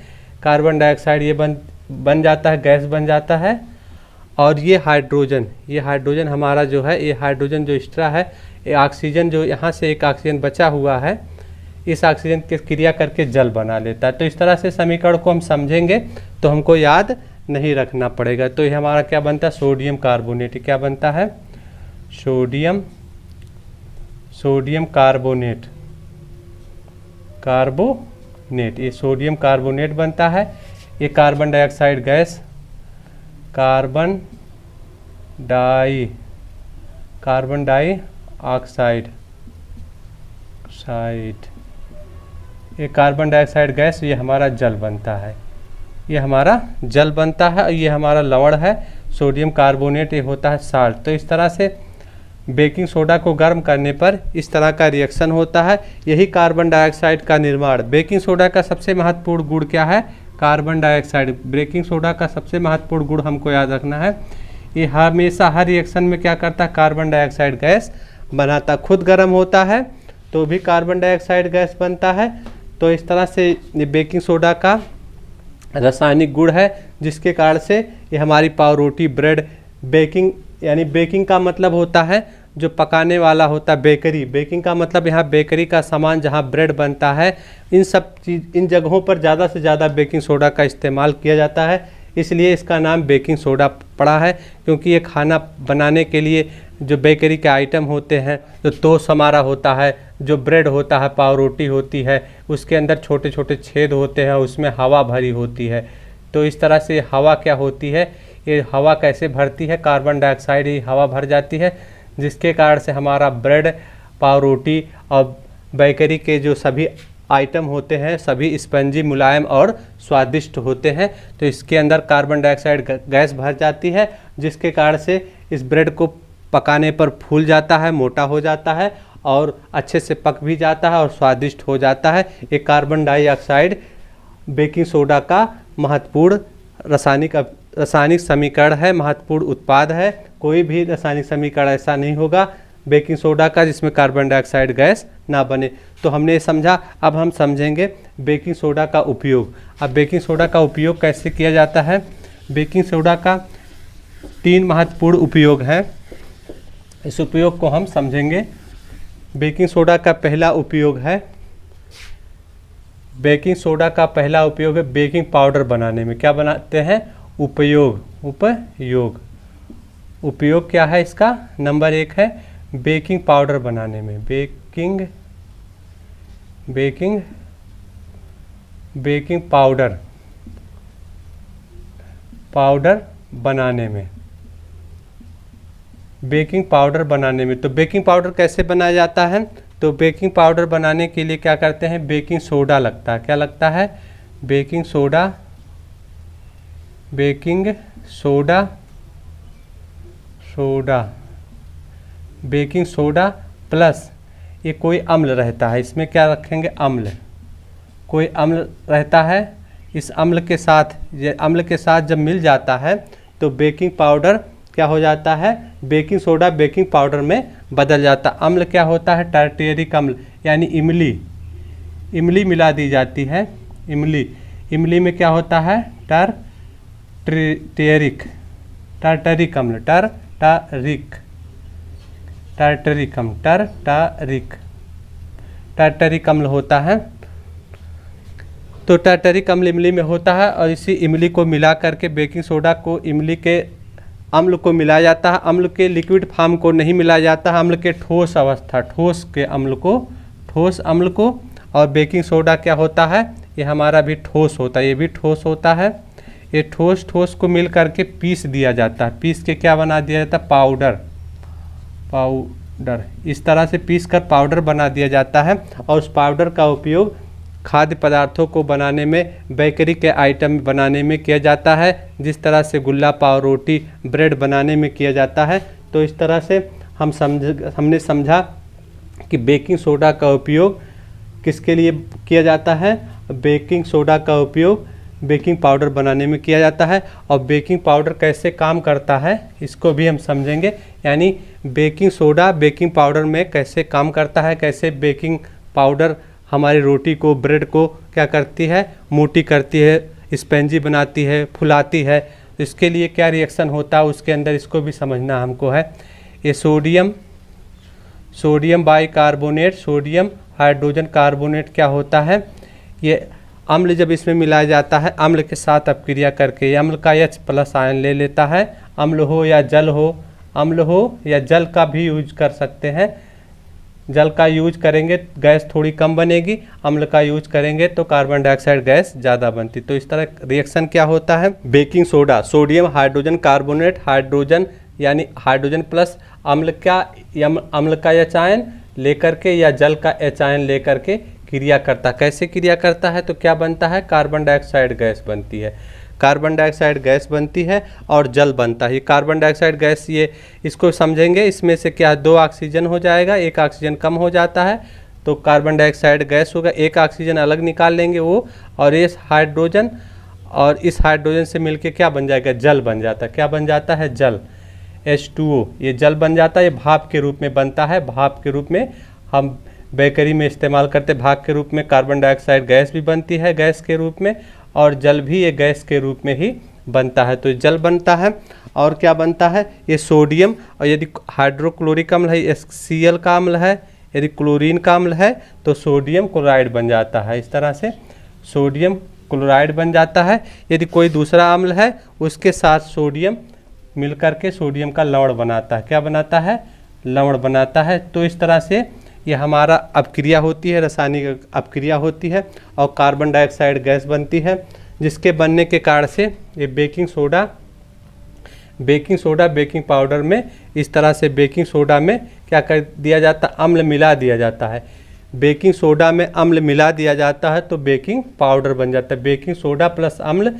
कार्बन डाइऑक्साइड ये बन जाता है, गैस बन जाता है। और ये हाइड्रोजन हमारा जो है, ये हाइड्रोजन जो एक्स्ट्रा है, ये ऑक्सीजन जो यहाँ से एक ऑक्सीजन बचा हुआ है, इस ऑक्सीजन की क्रिया करके जल बना लेता है। तो इस तरह से समीकरण को हम समझेंगे तो हमको याद नहीं रखना पड़ेगा। तो ये हमारा क्या बनता है, सोडियम कार्बोनेट। क्या बनता है, सोडियम कार्बोनेट, कार्बोनेट, ये सोडियम कार्बोनेट बनता है। ये carbon dioxide gas, carbon dioxide, ये कार्बन डाइऑक्साइड गैस, ये हमारा जल बनता है, ये हमारा जल बनता है। और ये हमारा लवण है सोडियम कार्बोनेट, ये होता है साल्ट। तो इस तरह से बेकिंग सोडा को गर्म करने पर इस तरह का रिएक्शन होता है। यही कार्बन डाइऑक्साइड का निर्माण। बेकिंग सोडा का सबसे महत्वपूर्ण गुण क्या है? Carbon dioxide. बेकिंग सोडा का सबसे महत्वपूर्ण गुण हमको याद रखना है, ये हमेशा हर रिएक्शन में क्या करता है? कार्बन डाइऑक्साइड गैस बनाता। खुद गर्म होता है तो भी कार्बन डाइऑक्साइड गैस बनता है। तो इस तरह से ये बेकिंग सोडा का रासायनिक गुण है, जिसके कारण से ये हमारी पाव रोटी, ब्रेड, बेकिंग, यानी बेकिंग का मतलब होता है जो पकाने वाला होता है, बेकरी। बेकिंग का मतलब यहाँ बेकरी का सामान जहाँ ब्रेड बनता है, इन जगहों पर ज़्यादा से ज़्यादा बेकिंग सोडा का इस्तेमाल किया जाता है। इसलिए इसका नाम बेकिंग सोडा पड़ा है, क्योंकि ये खाना बनाने के लिए जो बेकरी के आइटम होते हैं, जो टोस्ट हमारा होता है, जो ब्रेड होता है, पाव रोटी होती है, उसके अंदर छोटे छोटे छेद होते हैं, उसमें हवा भरी होती है। तो इस तरह से हवा क्या होती है, ये हवा कैसे भरती है? कार्बन डाइऑक्साइड ही हवा भर जाती है, जिसके कारण से हमारा ब्रेड, पाव रोटी और बेकरी के जो सभी आइटम होते हैं सभी स्पंजी, मुलायम और स्वादिष्ट होते हैं। तो इसके अंदर कार्बन डाइऑक्साइड गैस भर जाती है, जिसके कारण से इस ब्रेड को पकाने पर फूल जाता है, मोटा हो जाता है और अच्छे से पक भी जाता है और स्वादिष्ट हो जाता है। ये कार्बन डाइऑक्साइड बेकिंग सोडा का महत्वपूर्ण रासायनिक समीकरण है, महत्वपूर्ण उत्पाद है। कोई भी रासायनिक समीकरण ऐसा नहीं होगा बेकिंग सोडा का जिसमें कार्बन डाइऑक्साइड गैस ना बने। तो हमने ये समझा। अब हम समझेंगे बेकिंग सोडा का उपयोग। अब बेकिंग सोडा का उपयोग कैसे किया जाता है? बेकिंग सोडा का 3 महत्वपूर्ण उपयोग है, इस उपयोग को हम समझेंगे। बेकिंग सोडा का पहला उपयोग है, बेकिंग सोडा का पहला उपयोग है बेकिंग पाउडर बनाने में। क्या बनाते हैं? उपयोग क्या है इसका? नंबर 1 है बेकिंग पाउडर बनाने में। बेकिंग पाउडर बनाने में, बेकिंग पाउडर बनाने में। तो बेकिंग पाउडर कैसे बनाया जाता है? तो बेकिंग पाउडर बनाने के लिए क्या करते हैं? बेकिंग सोडा लगता है। क्या लगता है? बेकिंग सोडा प्लस ये कोई अम्ल रहता है। इसमें क्या रखेंगे? अम्ल, कोई अम्ल रहता है। इस अम्ल के साथ जब मिल जाता है तो बेकिंग पाउडर क्या हो जाता है? बेकिंग सोडा बेकिंग पाउडर में बदल जाता है। अम्ल क्या होता है? टार्टेरिक अम्ल, यानी इमली मिला दी जाती है। इमली में क्या होता है? टार्टरिक अम्ल, टार्टरिक अम्ल होता है। तो टार्टरिक अम्ल इमली में होता है और इसी इमली को मिला करके बेकिंग सोडा को इमली के अम्ल को मिलाया जाता है। अम्ल के लिक्विड फॉर्म को नहीं मिलाया जाता है, अम्ल के ठोस अवस्था, ठोस अम्ल को। और बेकिंग सोडा क्या होता है? ये हमारा भी ठोस होता है, ये भी ठोस होता है। ये ठोस को मिल करके पीस दिया जाता है। पीस के क्या बना दिया जाता है? पाउडर। इस तरह से पीस कर पाउडर बना दिया जाता है और उस पाउडर का उपयोग खाद्य पदार्थों को बनाने में, बेकरी के आइटम बनाने में किया जाता है, जिस तरह से गुल्ला, पाव रोटी, ब्रेड बनाने में किया जाता है। तो इस तरह से हमने समझा कि बेकिंग सोडा का उपयोग किसके लिए किया जाता है? बेकिंग सोडा का उपयोग बेकिंग पाउडर बनाने में किया जाता है। और बेकिंग पाउडर कैसे काम करता है इसको भी हम समझेंगे, यानी बेकिंग सोडा बेकिंग पाउडर में कैसे काम करता है, कैसे बेकिंग पाउडर हमारी रोटी को, ब्रेड को क्या करती है? मोटी करती है, स्पंजी बनाती है, फुलाती है। इसके लिए क्या रिएक्शन होता है उसके अंदर, इसको भी समझना हमको है। ये sodium bicarbonate, sodium hydrogen carbonate क्या होता है? ये अम्ल जब इसमें मिलाया जाता है, अम्ल के साथ अपक्रिया करके अम्ल का H+ आयन ले लेता है। अम्ल हो या जल का भी यूज कर सकते हैं। जल का यूज करेंगे गैस थोड़ी कम बनेगी, अम्ल का यूज करेंगे तो कार्बन डाइऑक्साइड गैस ज़्यादा बनती। तो इस तरह रिएक्शन क्या होता है, baking soda, sodium hydrogen carbonate, hydrogen यानी हाइड्रोजन प्लस अम्ल का एच आयन लेकर के या जल का एच आयन लेकर के क्रिया करता है। कैसे क्रिया करता है तो क्या बनता है, कार्बन डाइऑक्साइड गैस बनती है, कार्बन डाइऑक्साइड गैस बनती है और जल बनता है। ये कार्बन डाइऑक्साइड गैस, ये इसको समझेंगे, इसमें से क्या 2 ऑक्सीजन हो जाएगा, 1 ऑक्सीजन कम हो जाता है तो कार्बन डाइऑक्साइड गैस होगा, 1 ऑक्सीजन अलग निकाल लेंगे वो, और इस हाइड्रोजन और इस हाइड्रोजन से मिलके क्या बन जाएगा, जल बन जाता है। क्या बन जाता है, जल, H2O, ये जल बन जाता है। ये भाप के रूप में बनता है, भाप के रूप में हम बेकरी में इस्तेमाल करते हैं। भाप के रूप में कार्बन डाइऑक्साइड गैस भी बनती है गैस के रूप में, और जल भी ये गैस के रूप में ही बनता है। तो जल बनता है और क्या बनता है, ये सोडियम, और यदि हाइड्रोक्लोरिक अम्ल है, HCl का अम्ल है, यदि क्लोरीन का अम्ल है तो सोडियम क्लोराइड बन जाता है। इस तरह से सोडियम क्लोराइड बन जाता है। यदि कोई दूसरा अम्ल है उसके साथ सोडियम मिलकर के सोडियम का लवण बनाता है। क्या बनाता है, लवण बनाता है। तो इस तरह से ये हमारा अपक्रिया होती है, रासायनिक अपक्रिया होती है और कार्बन डाइऑक्साइड गैस बनती है, जिसके बनने के कारण से ये बेकिंग सोडा बेकिंग पाउडर में इस तरह से बेकिंग सोडा में क्या कर दिया जाता है, अम्ल मिला दिया जाता है। बेकिंग सोडा में अम्ल मिला दिया जाता है तो बेकिंग पाउडर बन जाता है। बेकिंग सोडा प्लस अम्ल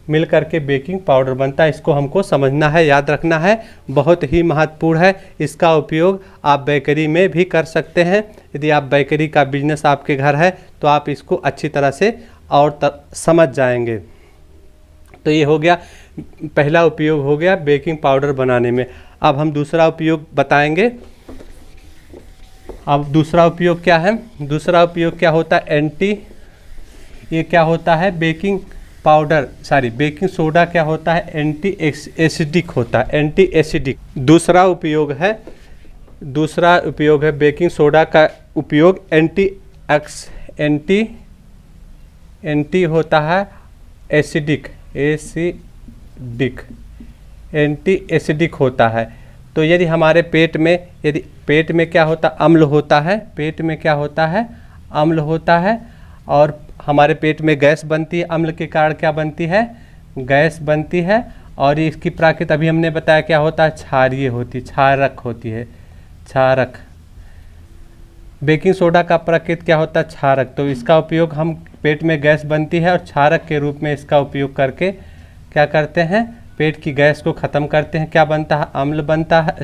मिल करके बेकिंग पाउडर बनता है। इसको हमको समझना है, याद रखना है, बहुत ही महत्वपूर्ण है। इसका उपयोग आप बेकरी में भी कर सकते हैं। यदि आप बेकरी का बिजनेस आपके घर है तो आप इसको अच्छी तरह से और समझ जाएंगे। तो ये हो गया, पहला उपयोग हो गया बेकिंग पाउडर बनाने में। अब हम दूसरा उपयोग बताएंगे। अब दूसरा उपयोग क्या है, दूसरा उपयोग क्या होता है, ये क्या होता है, बेकिंग सोडा क्या होता है, एंटी एसिडिक होता है, एंटी एसिडिक। दूसरा उपयोग है बेकिंग सोडा का उपयोग एंटी होता है एसिडिक एंटी एसिडिक होता है। तो यदि हमारे पेट में क्या होता है, अम्ल होता है, पेट में क्या होता है, अम्ल होता है और हमारे पेट में गैस बनती है। अम्ल के कारण क्या बनती है, गैस बनती है। और इसकी प्राकृत अभी हमने बताया क्या होता है, क्षारीय होती, क्षारक होती है, क्षारक। बेकिंग सोडा का प्राकृत क्या होता है, क्षारक। तो इसका उपयोग हम पेट में गैस बनती है और क्षारक के रूप में इसका उपयोग करके क्या करते हैं, पेट की गैस को ख़त्म करते हैं। क्या बनता है, अम्ल बनता है,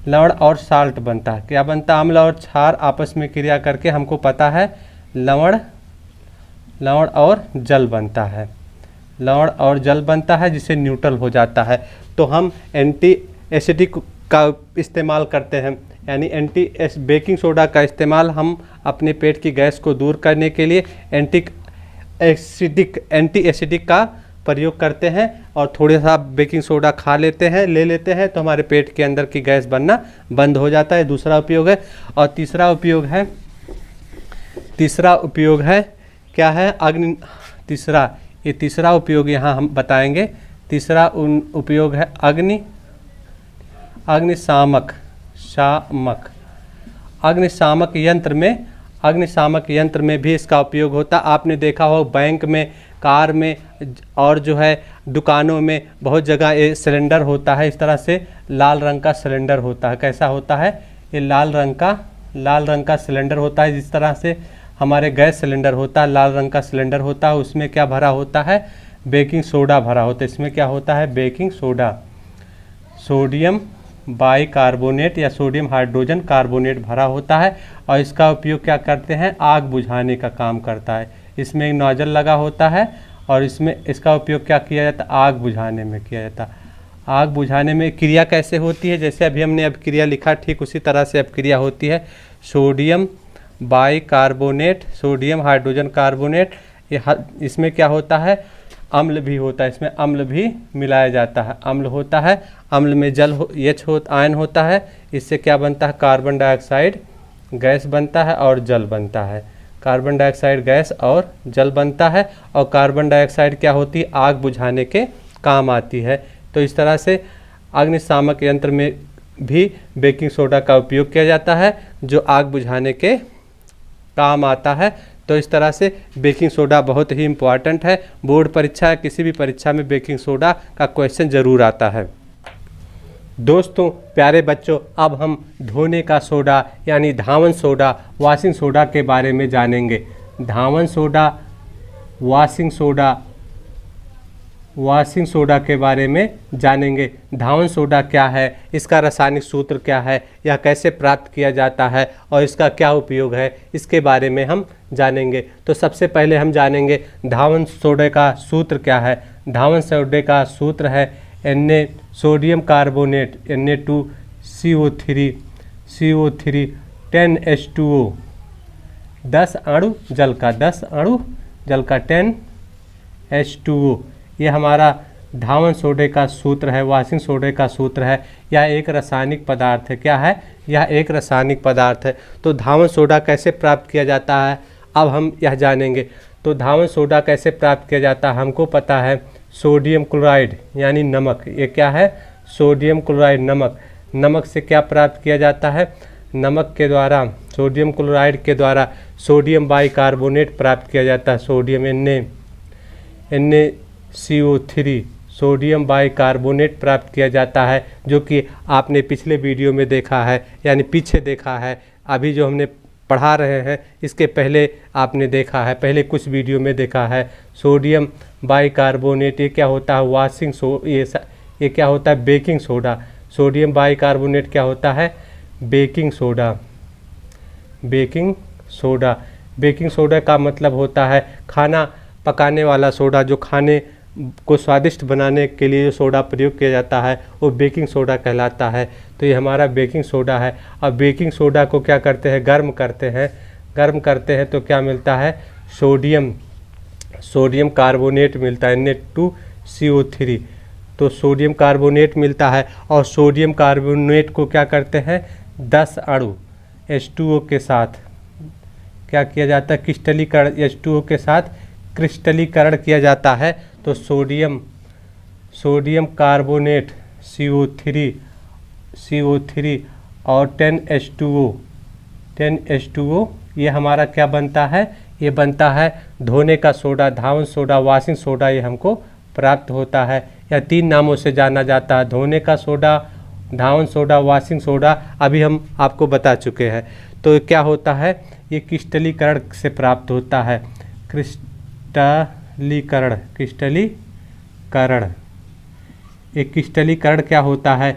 लवण और साल्ट बनता है। क्या बनता है, अम्ल और क्षार आपस में क्रिया करके हमको पता है लवण और जल बनता है, लवण और जल बनता है, जिससे न्यूट्रल हो जाता है। तो हम एंटी एसिडिक का इस्तेमाल करते हैं, यानी बेकिंग सोडा का इस्तेमाल हम अपने पेट की गैस को दूर करने के लिए एंटी एसिडिक का प्रयोग करते हैं। और थोड़ा सा बेकिंग सोडा ले लेते हैं तो हमारे पेट के अंदर की गैस बनना बंद हो जाता है। दूसरा उपयोग है। और तीसरा उपयोग है क्या है, तीसरा उपयोग यहाँ हम बताएंगे। तीसरा उपयोग है अग्निशामक यंत्र में भी इसका उपयोग होता। आपने देखा हो बैंक में, कार में और जो है दुकानों में बहुत जगह ये सिलेंडर होता है। इस तरह से लाल रंग का सिलेंडर होता है। कैसा होता है, ये लाल रंग का सिलेंडर होता है। जिस तरह से हमारे गैस सिलेंडर होता है, लाल रंग का सिलेंडर होता है, उसमें क्या भरा होता है, बेकिंग सोडा भरा होता है। इसमें क्या होता है, बेकिंग सोडा, सोडियम बाइकार्बोनेट या सोडियम हाइड्रोजन कार्बोनेट भरा होता है। और इसका उपयोग क्या करते हैं, आग बुझाने का काम करता है। इसमें एक नोजल लगा होता है और इसका उपयोग क्या किया जाता है, आग बुझाने में किया जाता है। आग बुझाने में क्रिया कैसे होती है, जैसे अभी हमने अपक्रिया लिखा, ठीक उसी तरह से अपक्रिया होती है। Sodium bicarbonate, sodium hydrogen carbonate, इसमें क्या होता है, अम्ल भी होता है। इसमें अम्ल भी मिलाया जाता है, अम्ल होता है। अम्ल में आयन होता है। इससे क्या बनता है, कार्बन डाइऑक्साइड गैस बनता है और जल बनता है। कार्बन डाइऑक्साइड गैस और जल बनता है। और कार्बन डाइऑक्साइड क्या होती है, आग बुझाने के काम आती है। तो इस तरह से अग्निशामक यंत्र में भी बेकिंग सोडा का उपयोग किया जाता है जो आग बुझाने के काम आता है। तो इस तरह से बेकिंग सोडा बहुत ही इम्पॉर्टेंट है। बोर्ड परीक्षा, किसी भी परीक्षा में बेकिंग सोडा का क्वेश्चन ज़रूर आता है। दोस्तों, प्यारे बच्चों, अब हम धोने का सोडा यानी धावन सोडा, वॉशिंग सोडा के बारे में जानेंगे। धावन सोडा, वॉशिंग सोडा के बारे में जानेंगे। धावन सोडा क्या है, इसका रासायनिक सूत्र क्या है, यह कैसे प्राप्त किया जाता है और इसका क्या उपयोग है, इसके बारे में हम जानेंगे। तो सबसे पहले हम जानेंगे धावन सोडे का सूत्र क्या है। धावन सोडे का सूत्र है Na sodium carbonate Na2CO3 10H2O, 10 अणु जल का 10H2O, ये हमारा धावन सोडे का सूत्र है, वॉशिंग सोडे का सूत्र है। यह एक रासायनिक पदार्थ है। क्या है? यह एक रासायनिक पदार्थ है। तो धावन सोडा कैसे प्राप्त किया जाता है, अब हम यह जानेंगे। तो धावन सोडा कैसे प्राप्त किया जाता है, हमको पता है सोडियम क्लोराइड यानी नमक। ये क्या है? सोडियम क्लोराइड, नमक। नमक से क्या प्राप्त किया जाता है? नमक के द्वारा, सोडियम क्लोराइड के द्वारा सोडियम बाइकार्बोनेट प्राप्त किया जाता है। सोडियम NaCO3 सोडियम बाइकार्बोनेट प्राप्त किया जाता है, जो कि आपने पिछले वीडियो में देखा है, यानी पीछे देखा है। अभी जो हमने पढ़ा रहे हैं इसके पहले आपने देखा है, पहले कुछ वीडियो में देखा है। सोडियम बाइकार्बोनेट, ये क्या होता है? ये क्या होता है? Baking soda. सोडियम बाइकार्बोनेट क्या होता है? Baking soda. Baking soda, baking soda का मतलब होता है खाना पकाने वाला सोडा। जो खाने को स्वादिष्ट बनाने के लिए जो सोडा प्रयोग किया जाता है वो बेकिंग सोडा कहलाता है। तो ये हमारा बेकिंग सोडा है। अब बेकिंग सोडा को क्या करते हैं? गर्म करते हैं तो क्या मिलता है? सोडियम कार्बोनेट मिलता है, Na2CO3। तो सोडियम कार्बोनेट मिलता है और सोडियम कार्बोनेट को क्या करते हैं? 10 अणु H2O के साथ क्या किया जाता है? क्रिस्टलीकरण, H2O के साथ क्रिस्टलीकरण किया जाता है। तो सोडियम कार्बोनेट CO3 और 10H2O, ये हमारा क्या बनता है? ये बनता है धोने का सोडा, धावन सोडा, वॉशिंग सोडा। ये हमको प्राप्त होता है। यह 3 नामों से जाना जाता है, धोने का सोडा, धावन सोडा, वॉशिंग सोडा। अभी हम आपको बता चुके हैं। तो क्या होता है? ये क्रिस्टलीकरण से प्राप्त होता है। क्रिस्टलीकरण, ये क्रिस्टलीकरण क्या होता है?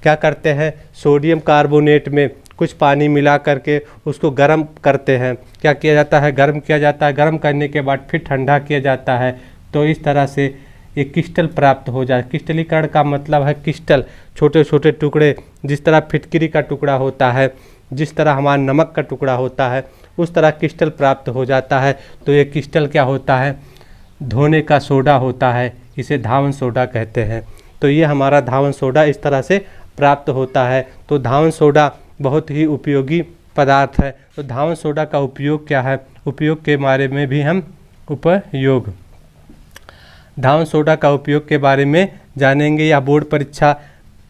क्या करते हैं? सोडियम कार्बोनेट में कुछ पानी मिला करके उसको गर्म करते हैं। क्या किया जाता है? गर्म किया जाता है। गर्म करने के बाद फिर ठंडा किया जाता है। तो इस तरह से एक क्रिस्टल प्राप्त हो जाए। क्रिस्टलीकरण का मतलब है क्रिस्टल, छोटे छोटे टुकड़े, जिस तरह फिटकरी का टुकड़ा होता है, जिस तरह हमारा नमक का टुकड़ा होता है, उस तरह क्रिस्टल प्राप्त हो जाता है। तो ये क्रिस्टल क्या होता है? धोने का सोडा होता है। इसे धावन सोडा कहते हैं। तो ये हमारा धावन सोडा इस तरह से प्राप्त होता है। तो धावन सोडा बहुत ही उपयोगी पदार्थ है। तो धावन सोडा का उपयोग क्या है? उपयोग के बारे में भी हम धावन सोडा का उपयोग के बारे में जानेंगे। या बोर्ड परीक्षा,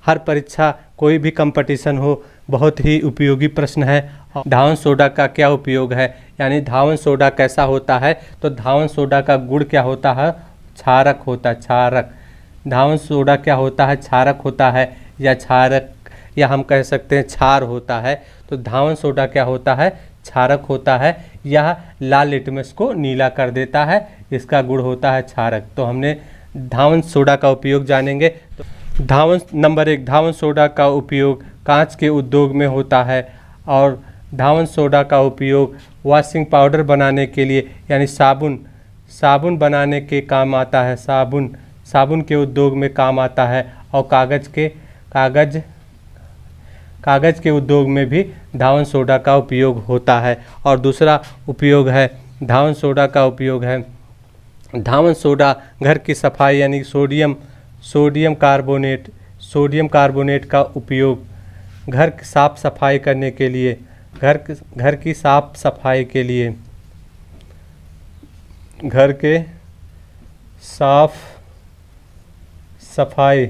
हर परीक्षा, कोई भी कंपटीशन हो, बहुत ही उपयोगी प्रश्न है। धावन सोडा का क्या उपयोग है, यानी धावन सोडा कैसा होता है? तो धावन सोडा का गुण क्या होता है? क्षारक होता है, क्षारक। धावन सोडा क्या होता है? क्षारक होता है, या क्षारक, या हम कह सकते हैं क्षार होता है। तो धावन सोडा क्या होता है? क्षारक होता है। यह लाल लिटमस को नीला कर देता है, इसका गुण होता है क्षारक। तो हमने धावन सोडा का उपयोग जानेंगे। तो नंबर 1, धावन सोडा का उपयोग कांच के उद्योग में होता है। और धावन सोडा का उपयोग वॉशिंग पाउडर बनाने के लिए, यानी साबुन बनाने के काम आता है। साबुन के उद्योग में काम आता है। और कागज़ के उद्योग में भी धावन सोडा का उपयोग होता है। और दूसरा उपयोग है धावन सोडा का उपयोग है, धावन सोडा घर की सफाई, यानी सोडियम कार्बोनेट का उपयोग घर की साफ सफाई करने के लिए, घर की साफ सफाई के लिए, घर के साफ सफाई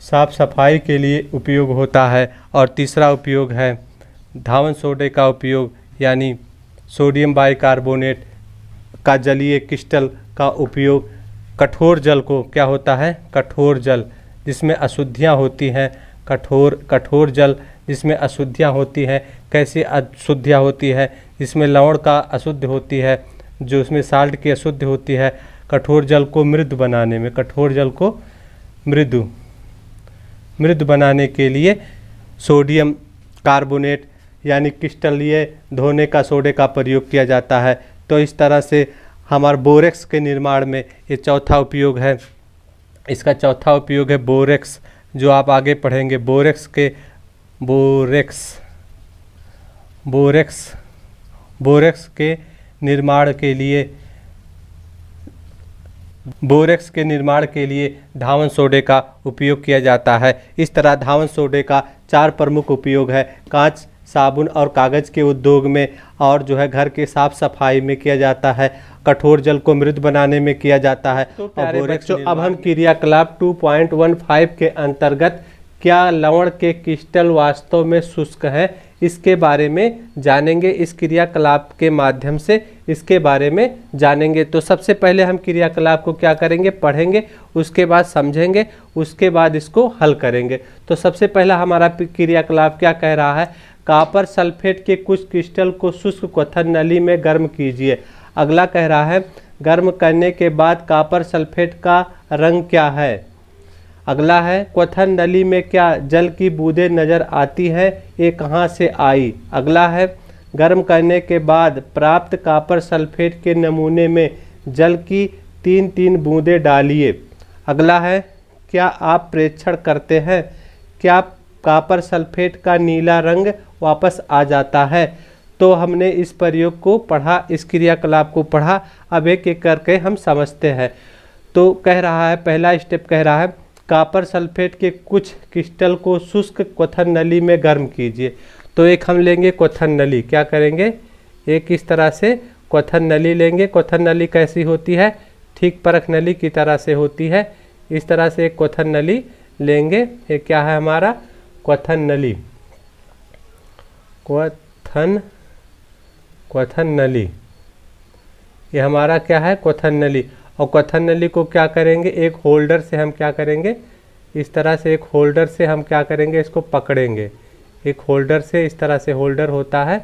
साफ सफाई के लिए उपयोग होता है। और तीसरा उपयोग है धावन सोडे का उपयोग, यानी सोडियम बाइकार्बोनेट का जलीय क्रिस्टल का उपयोग कठोर जल को, क्या होता है, कठोर जल जिसमें अशुद्धियाँ होती हैं, कठोर जल जिसमें अशुद्धियाँ होती हैं। कैसी अशुद्धियाँ होती है? जिसमें लवण का अशुद्ध होती है, जो उसमें साल्ट की अशुद्ध होती है। कठोर जल को मृदु बनाने में, कठोर जल को मृदु बनाने के लिए सोडियम कार्बोनेट यानी क्रिस्टलीय धोने का सोडे का प्रयोग किया जाता है। तो इस तरह से हमारे बोरेक्स के निर्माण में ये चौथा उपयोग है। इसका चौथा उपयोग है बोरेक्स, जो आप आगे पढ़ेंगे। बोरेक्स के निर्माण के लिए धावन सोडे का उपयोग किया जाता है। इस तरह धावन सोडे का 4 प्रमुख उपयोग है। कांच, साबुन और कागज़ के उद्योग में, और जो है घर के साफ सफाई में किया जाता है। कठोर जल को मृदु बनाने में किया जाता है। तो बच्चों, अब हम क्रियाकलाप 2.15 के अंतर्गत क्या लवण के क्रिस्टल वास्तव में शुष्क है, इसके बारे में जानेंगे। इस क्रियाकलाप के माध्यम से इसके बारे में जानेंगे। तो सबसे पहले हम क्रियाकलाप को क्या करेंगे, पढ़ेंगे, उसके बाद समझेंगे, उसके बाद इसको हल करेंगे। तो सबसे पहला हमारा क्रियाकलाप क्या कह रहा है, कॉपर सल्फेट के कुछ क्रिस्टल को शुष्क क्वथन नली में गर्म कीजिए। अगला कह रहा है, गर्म करने के बाद कॉपर सल्फेट का रंग क्या है। अगला है, क्वथन नली में क्या जल की बूंदें नजर आती है, ये कहाँ से आई। अगला है, गर्म करने के बाद प्राप्त कॉपर सल्फेट के नमूने में जल की 3-3 बूंदें डालिए। अगला है, क्या आप प्रेक्षण करते हैं, क्या कॉपर सल्फेट का नीला रंग वापस आ जाता है। तो हमने इस प्रयोग को पढ़ा, इस क्रियाकलाप को पढ़ा। अब एक एक करके हम समझते हैं। तो कह रहा है, पहला स्टेप कह रहा है, कॉपर सल्फेट के कुछ क्रिस्टल को शुष्क क्वथन नली में गर्म कीजिए। तो एक हम लेंगे क्वथन नली, क्या करेंगे, एक इस तरह से क्वथन नली लेंगे। क्वथन नली कैसी होती है, ठीक परख नली की तरह से होती है। इस तरह से एक क्वथन नली लेंगे। ये क्या है हमारा, क्वथन नली, क्वथन नली, ये हमारा क्या है, क्वथन नली। और क्वथन नली को क्या करेंगे, एक होल्डर से हम क्या करेंगे, इस तरह से एक होल्डर से हम क्या करेंगे, इसको पकड़ेंगे। एक होल्डर से, इस तरह से होल्डर होता है,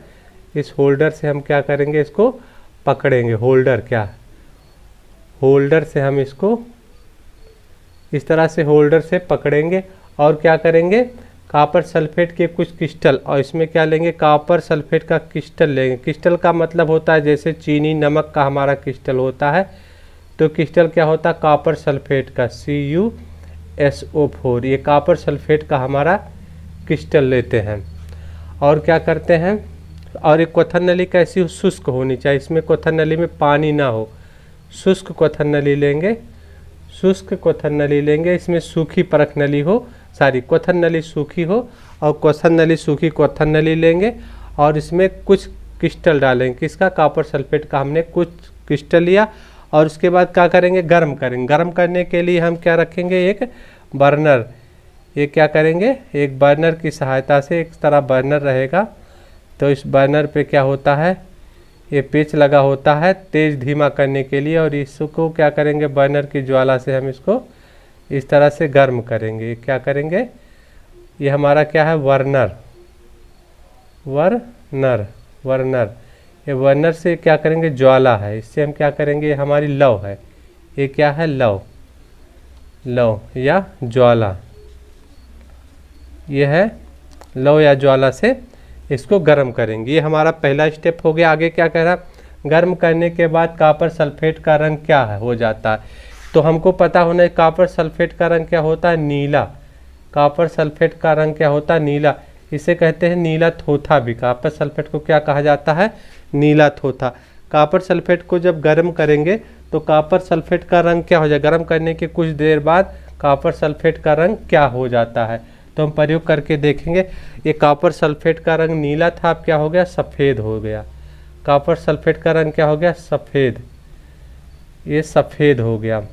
इस होल्डर से हम क्या करेंगे, इसको पकड़ेंगे। होल्डर क्या, होल्डर से हम इसको इस तरह से होल्डर से पकड़ेंगे। और क्या करेंगे, कॉपर सल्फेट के कुछ क्रिस्टल, और इसमें क्या लेंगे, कॉपर सल्फेट का क्रिस्टल लेंगे। क्रिस्टल का मतलब होता है जैसे चीनी नमक का हमारा क्रिस्टल होता है, तो क्रिस्टल क्या होता है, कॉपर सल्फेट का CuSO4, ये कॉपर सल्फेट का हमारा क्रिस्टल लेते हैं। और क्या करते हैं, और एक क्वथन नली कैसी, शुष्क होनी चाहिए, इसमें क्वथन नली में पानी ना हो। शुष्क क्वथन नली लेंगे, शुष्क क्वथन नली लेंगे, इसमें सूखी परख नली हो, क्वथन नली सूखी हो, और क्वथन नली सूखी क्वथन नली लेंगे। और इसमें कुछ क्रिस्टल डालेंगे, किसका, कॉपर सल्फेट का हमने कुछ क्रिस्टल लिया। और उसके बाद क्या करेंगे, गर्म करेंगे। गर्म करने के लिए हम क्या रखेंगे, एक बर्नर। ये क्या करेंगे, एक बर्नर की सहायता से, एक तरह बर्नर रहेगा। तो इस बर्नर पे क्या होता है, ये पेच लगा होता है तेज धीमा करने के लिए। और इसको क्या करेंगे, बर्नर की ज्वाला से हम इसको इस तरह से गर्म करेंगे। क्या करेंगे, ये हमारा क्या है, वर्नर। ये वर्नर से क्या करेंगे, ज्वाला है, इससे हम क्या करेंगे, ये हमारी लौ है। ये क्या है, लौ या ज्वाला, ये है लौ या ज्वाला से इसको गर्म करेंगे। ये हमारा पहला स्टेप हो गया। आगे क्या कह रहा, गर्म करने के बाद कॉपर सल्फेट का रंग क्या है, हो जाता है। तो हमको पता होना है कॉपर सल्फेट का रंग क्या होता है, नीला। कॉपर सल्फेट का रंग क्या होता है, नीला। इसे कहते हैं नीला थोथा भी। कॉपर सल्फेट को क्या कहा जाता है, नीला थोथा। कॉपर सल्फेट को जब गर्म करेंगे तो कॉपर सल्फेट का रंग क्या हो जाए, गर्म करने के कुछ देर बाद कॉपर सल्फेट का रंग क्या हो जाता है। तो हम प्रयोग करके देखेंगे। ये कॉपर सल्फेट का रंग नीला था, अब क्या हो गया, सफ़ेद हो गया। कॉपर सल्फेट का रंग क्या हो गया, सफ़ेद, ये सफ़ेद हो गया।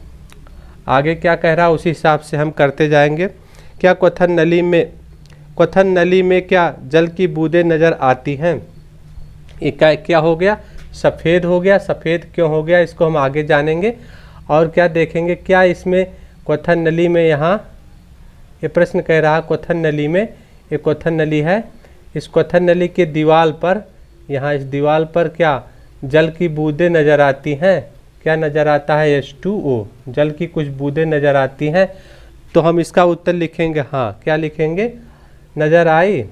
आगे क्या कह रहा है उसी हिसाब से हम करते जाएंगे। क्या क्वथन नली में क्या जल की बूंदें नज़र आती हैं? ये क्या हो गया? सफ़ेद हो गया। सफ़ेद क्यों हो गया इसको हम आगे जानेंगे। और क्या देखेंगे, क्या इसमें क्वथन नली में, यहाँ ये प्रश्न कह रहा क्वथन नली में, ये क्वथन नली है, इस क्वथन नली के दीवार पर, यहाँ इस दीवार पर क्या जल की बूंदें नज़र आती हैं? क्या नज़र आता है? H2O, जल की कुछ बूंदें नज़र आती हैं। तो हम इसका उत्तर लिखेंगे हाँ। क्या लिखेंगे? नज़र आई।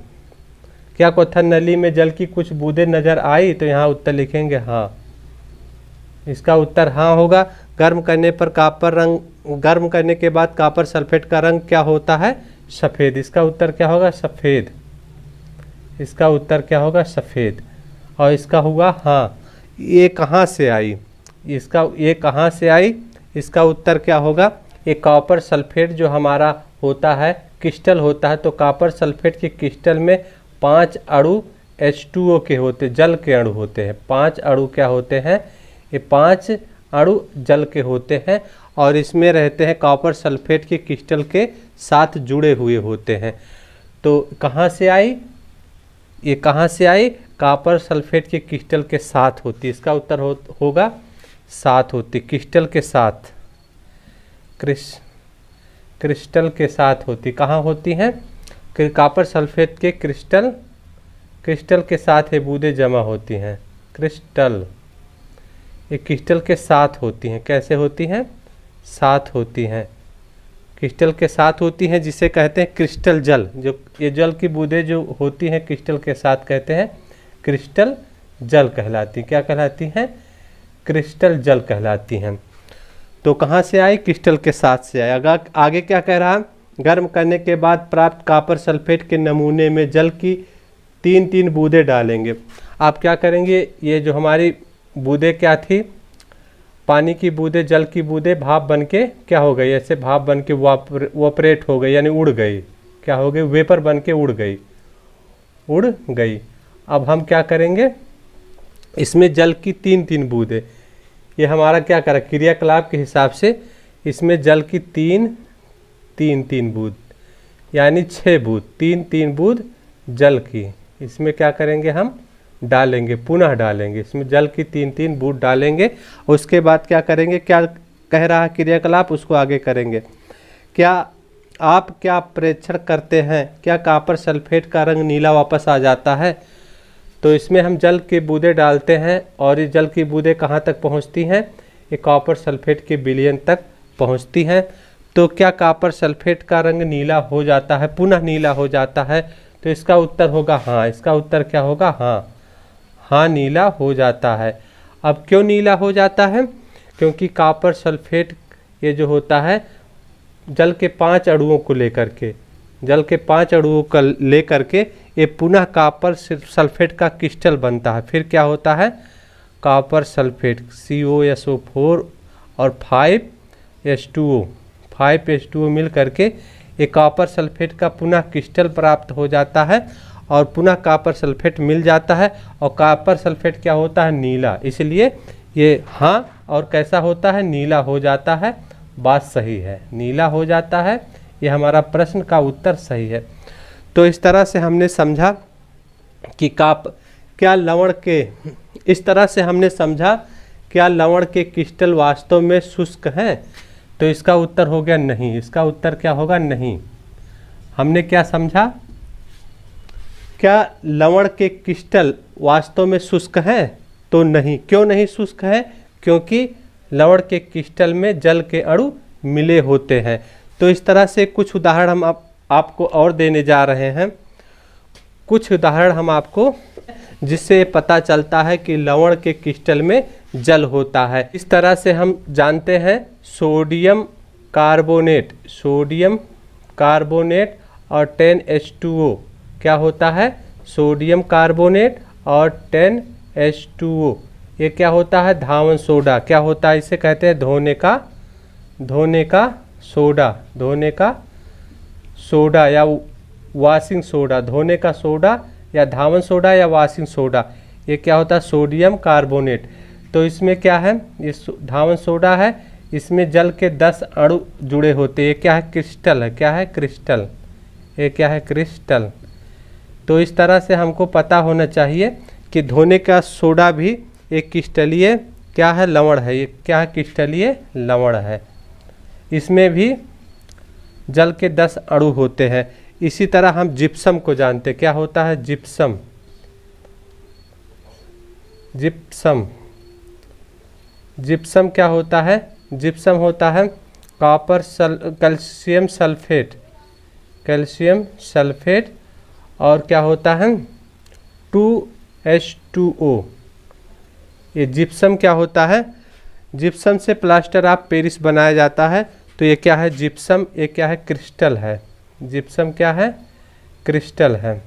क्या क्वथन नली में जल की कुछ बूंदें नज़र आई? तो यहाँ उत्तर लिखेंगे हाँ। इसका उत्तर हाँ होगा। गर्म करने के बाद कॉपर सल्फेट का रंग क्या होता है? सफ़ेद। इसका उत्तर क्या होगा? सफ़ेद। इसका उत्तर क्या होगा? सफ़ेद। और इसका हुआ हाँ। ये कहाँ से आई? ये कहाँ से आई? इसका उत्तर क्या होगा? ये कॉपर सल्फेट जो हमारा होता है, क्रिस्टल होता है, तो कॉपर सल्फेट के क्रिस्टल में 5 अणु H2O के होते, जल के अणु होते हैं। 5 अणु क्या होते हैं? ये 5 अणु जल के होते हैं और इसमें रहते हैं, कॉपर सल्फेट के क्रिस्टल के साथ जुड़े हुए होते हैं। तो कहाँ से आई? ये कहाँ से आई? कॉपर सल्फेट के क्रिस्टल के साथ होती। इसका उत्तर होगा साथ होती, क्रिस्टल के साथ, क्रिस्टल के साथ होती। कहाँ होती हैं? कॉपर सल्फेट के क्रिस्टल के साथ ये बूंदें जमा होती हैं। क्रिस्टल, ये क्रिस्टल के साथ होती हैं। कैसे होती हैं? साथ होती हैं, क्रिस्टल के साथ होती हैं, जिसे कहते हैं क्रिस्टल जल। जो ये जल की बूंदें जो होती हैं क्रिस्टल के साथ, कहते हैं क्रिस्टल जल कहलाती। क्या कहलाती हैं? क्रिस्टल जल कहलाती हैं। तो कहाँ से आई? क्रिस्टल के साथ से आई। आगे क्या कह रहा है? गर्म करने के बाद प्राप्त कॉपर सल्फेट के नमूने में जल की 3-3 बूंदें डालेंगे। आप क्या करेंगे? ये जो हमारी बूंदें क्या थी? पानी की बूंदें, जल की बूंदें भाप बन के क्या हो गई? ऐसे भाप बन के वॉपरेट हो गई, यानी उड़ गई। क्या हो गई? वेपर बन के उड़ गई। अब हम क्या करेंगे? इसमें जल की 3-3 बूंदें, ये हमारा क्या करा? क्रियाकलाप के हिसाब से इसमें जल की 3-3 बूंद, यानी 6 बूंद, 3-3 बूंद जल की इसमें क्या करेंगे? हम डालेंगे, पुनः डालेंगे। इसमें जल की 3-3 बूंद डालेंगे। उसके बाद क्या करेंगे? क्या कह रहा है क्रियाकलाप, उसको आगे करेंगे। क्या प्रेक्षण करते हैं? क्या कॉपर सल्फेट का रंग नीला वापस आ जाता है? तो इसमें हम जल की बूंदें डालते हैं और ये जल की बूंदें कहाँ तक पहुँचती हैं? ये कॉपर सल्फेट के विलयन तक पहुँचती हैं। तो क्या कॉपर सल्फेट का रंग नीला हो जाता है, पुनः नीला हो जाता है? तो इसका उत्तर होगा हाँ। इसका उत्तर क्या होगा? हाँ। हाँ, नीला हो जाता है। अब क्यों नीला हो जाता है? क्योंकि कॉपर सल्फेट ये जो होता है जल के 5 अणुओं को लेकर के, ये पुनः कॉपर सल्फेट का क्रिस्टल बनता है। फिर क्या होता है? कॉपर सल्फेट COSO4 और 5H2O मिल करके ये कॉपर सल्फेट का पुनः क्रिस्टल प्राप्त हो जाता है और पुनः कॉपर सल्फेट मिल जाता है और कॉपर सल्फेट क्या होता है? नीला। इसलिए ये हाँ। और कैसा होता है? नीला हो जाता है। बात सही है, नीला हो जाता है। ये हमारा प्रश्न का उत्तर सही है। तो इस तरह से हमने समझा कि क्या लवण के, इस तरह से हमने समझा क्या लवण के क्रिस्टल वास्तव में शुष्क हैं? तो इसका उत्तर हो गया नहीं। इसका उत्तर क्या होगा? नहीं। हमने क्या समझा? क्या लवण के क्रिस्टल वास्तव में शुष्क हैं? तो नहीं। क्यों नहीं शुष्क है? क्योंकि लवण के क्रिस्टल में जल के अणु मिले होते हैं। तो इस तरह से कुछ उदाहरण हम आपको और देने जा रहे हैं। कुछ उदाहरण हम आपको, जिससे पता चलता है कि लवण के क्रिस्टल में जल होता है। इस तरह से हम जानते हैं सोडियम कार्बोनेट और 10H2O क्या होता है? सोडियम कार्बोनेट और 10H2O ये क्या होता है? धावन सोडा। क्या होता है? इसे कहते हैं धोने का सोडा या वॉशिंग सोडा। धोने का सोडा या धावन सोडा या वॉशिंग सोडा, ये क्या होता है? Sodium carbonate. तो इसमें क्या है? ये धावन सोडा है, इसमें जल के 10 अणु जुड़े होते हैं। ये क्या है? क्रिस्टल है। क्या है? क्रिस्टल। ये क्या है? क्रिस्टल। तो इस तरह से हमको पता होना चाहिए कि धोने का सोडा भी एक क्रिस्टलीय क्या है? लवण है। ये क्या है? क्रिस्टलीय लवण है। इसमें भी जल के 10 अणु होते हैं। इसी तरह हम जिप्सम को जानते हैं। क्या होता है? जिप्सम। जिप्सम। जिप्सम क्या होता है? जिप्सम होता है कैल्शियम सल्फेट। कैल्शियम सल्फेट और क्या होता है? 2H2O। ये जिप्सम क्या होता है? जिप्सम से प्लास्टर ऑफ पेरिस बनाया जाता है। तो ये क्या है? जिप्सम। ये क्या है? क्रिस्टल है। जिप्सम क्या है? क्रिस्टल है।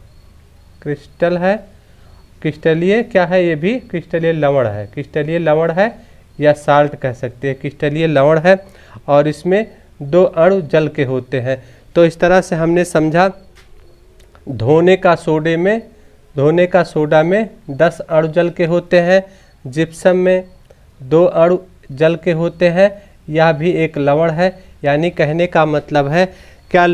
क्रिस्टल है। क्रिस्टलीय क्या है? ये भी क्रिस्टलीय लवण है। क्रिस्टलीय लवण है या साल्ट कह सकते हैं। क्रिस्टलीय लवण है और इसमें 2 अणु जल के होते हैं। तो इस तरह से हमने समझा धोने का सोडा में 10 अणु जल के होते हैं। जिप्सम में 2 अणु जल के होते हैं। यह भी एक लवण है। यानी कहने का मतलब है क्या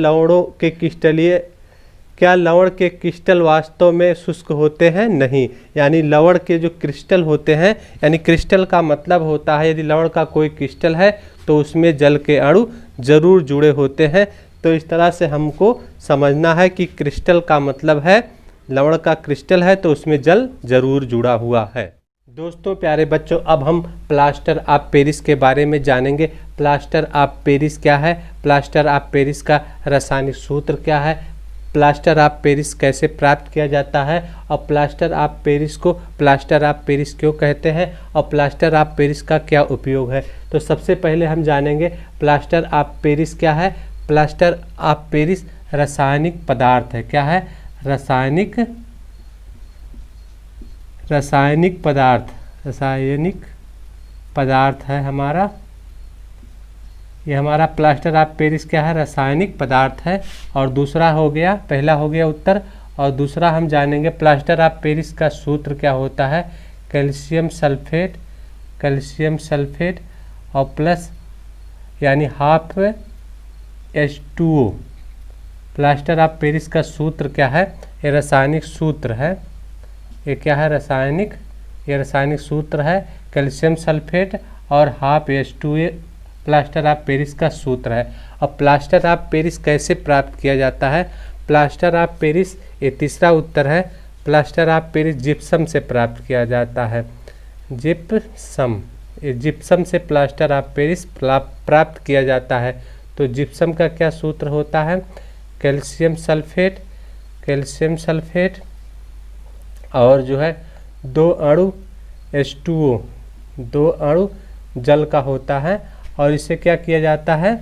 लवण के क्रिस्टल वास्तव में शुष्क होते हैं? नहीं। यानी लवण के जो क्रिस्टल होते हैं, यानी क्रिस्टल का मतलब होता है यदि लवण का कोई क्रिस्टल है तो उसमें जल के अणु जरूर जुड़े होते हैं। तो इस तरह से हमको समझना है कि क्रिस्टल का मतलब है लवण का क्रिस्टल है तो उसमें जल जरूर जुड़ा हुआ है। दोस्तों प्यारे बच्चों, अब हम प्लास्टर ऑफ पेरिस के बारे में जानेंगे। प्लास्टर ऑफ पेरिस क्या है? प्लास्टर ऑफ पेरिस का रासायनिक सूत्र क्या है? प्लास्टर ऑफ पेरिस कैसे प्राप्त किया जाता है? और प्लास्टर ऑफ पेरिस को प्लास्टर ऑफ पेरिस क्यों कहते हैं? और प्लास्टर ऑफ पेरिस का क्या उपयोग है? तो सबसे पहले हम जानेंगे प्लास्टर ऑफ पेरिस क्या है। प्लास्टर ऑफ पेरिस रासायनिक पदार्थ है। क्या है? रासायनिक पदार्थ है हमारा। ये हमारा प्लास्टर ऑफ पेरिस क्या है? रासायनिक पदार्थ है। और दूसरा हो गया, पहला हो गया उत्तर, और दूसरा हम जानेंगे प्लास्टर ऑफ पेरिस का सूत्र क्या होता है? कैल्शियम सल्फेट और प्लस यानी half H2O। Plaster of Paris का सूत्र क्या है? ये रासायनिक सूत्र है। ये क्या है? ये रासायनिक सूत्र है। कैल्शियम सल्फेट और half H2O plaster of Paris का सूत्र है। अब प्लास्टर ऑफ पेरिस कैसे प्राप्त किया जाता है? प्लास्टर ऑफ पेरिस, ये तीसरा उत्तर है, प्लास्टर ऑफ पेरिस जिप्सम से प्राप्त किया जाता है। जिप्सम, ये जिप्सम से प्लास्टर ऑफ पेरिस प्राप्त किया जाता है। तो जिप्सम का क्या सूत्र होता है? कैल्शियम सल्फेट और जो है 2 अणु H2O, 2 अणु जल का होता है। और इसे क्या किया जाता है?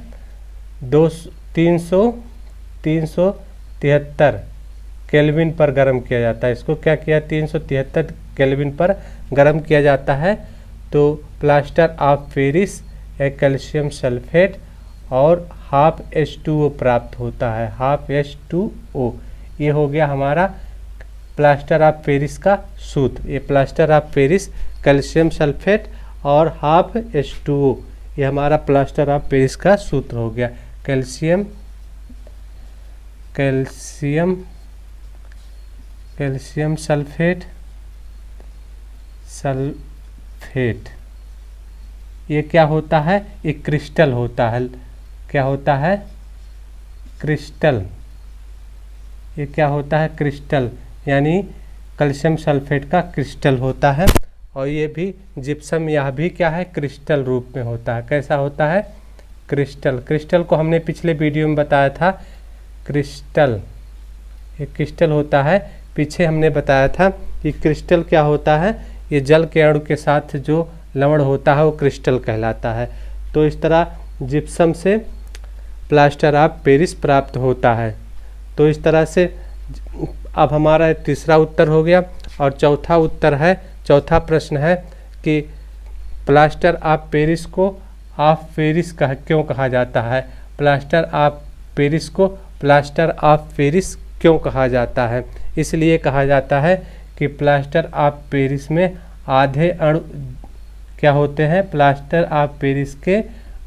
373 केल्विन पर गर्म किया जाता है। इसको क्या किया? 373 केल्विन पर गर्म किया जाता है। तो प्लास्टर ऑफ पेरिस एक कैल्शियम सल्फेट और हाफ H2O प्राप्त होता है। हाफ H2O ये हो गया हमारा प्लास्टर ऑफ पेरिस का सूत्र। ये plaster of Paris calcium sulphate और हाफ H2O, ये हमारा प्लास्टर ऑफ पेरिस का सूत्र हो गया। कैल्शियम सल्फेट ये क्या होता है? ये क्रिस्टल होता है। क्या होता है? क्रिस्टल। ये क्या होता है? क्रिस्टल, यानी कैल्शियम सल्फेट का क्रिस्टल होता है। और ये भी जिप्सम, यह भी क्या है? क्रिस्टल रूप में होता है। कैसा होता है? क्रिस्टल। क्रिस्टल को हमने पिछले वीडियो में बताया था। क्रिस्टल, ये क्रिस्टल होता है। पीछे हमने बताया था कि क्रिस्टल क्या होता है? ये जल के अणु के साथ जो लवण होता है वो क्रिस्टल कहलाता है। तो इस तरह जिप्सम से प्लास्टर ऑफ पेरिस प्राप्त होता है। तो इस तरह से अब हमारा तीसरा उत्तर हो गया। और चौथा प्रश्न है कि प्लास्टर ऑफ पेरिस को ऑफ पेरिस क्यों कहा जाता है? प्लास्टर ऑफ पेरिस को प्लास्टर ऑफ पेरिस क्यों कहा जाता है? इसलिए कहा जाता है कि प्लास्टर ऑफ पेरिस में आधे अणु क्या होते हैं? प्लास्टर ऑफ पेरिस के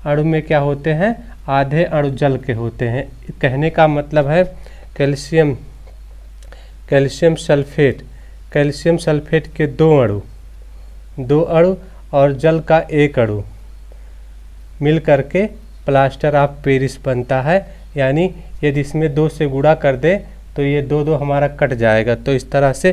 अणु में क्या होते हैं, आधे अणु जल के होते हैं। कहने का मतलब है कैल्शियम सल्फेट के दो अणु और जल का एक अणु मिल करके प्लास्टर ऑफ पेरिस बनता है। यानी यदि इसमें 2 से गुणा कर दे तो ये 2 हमारा कट जाएगा। तो इस तरह से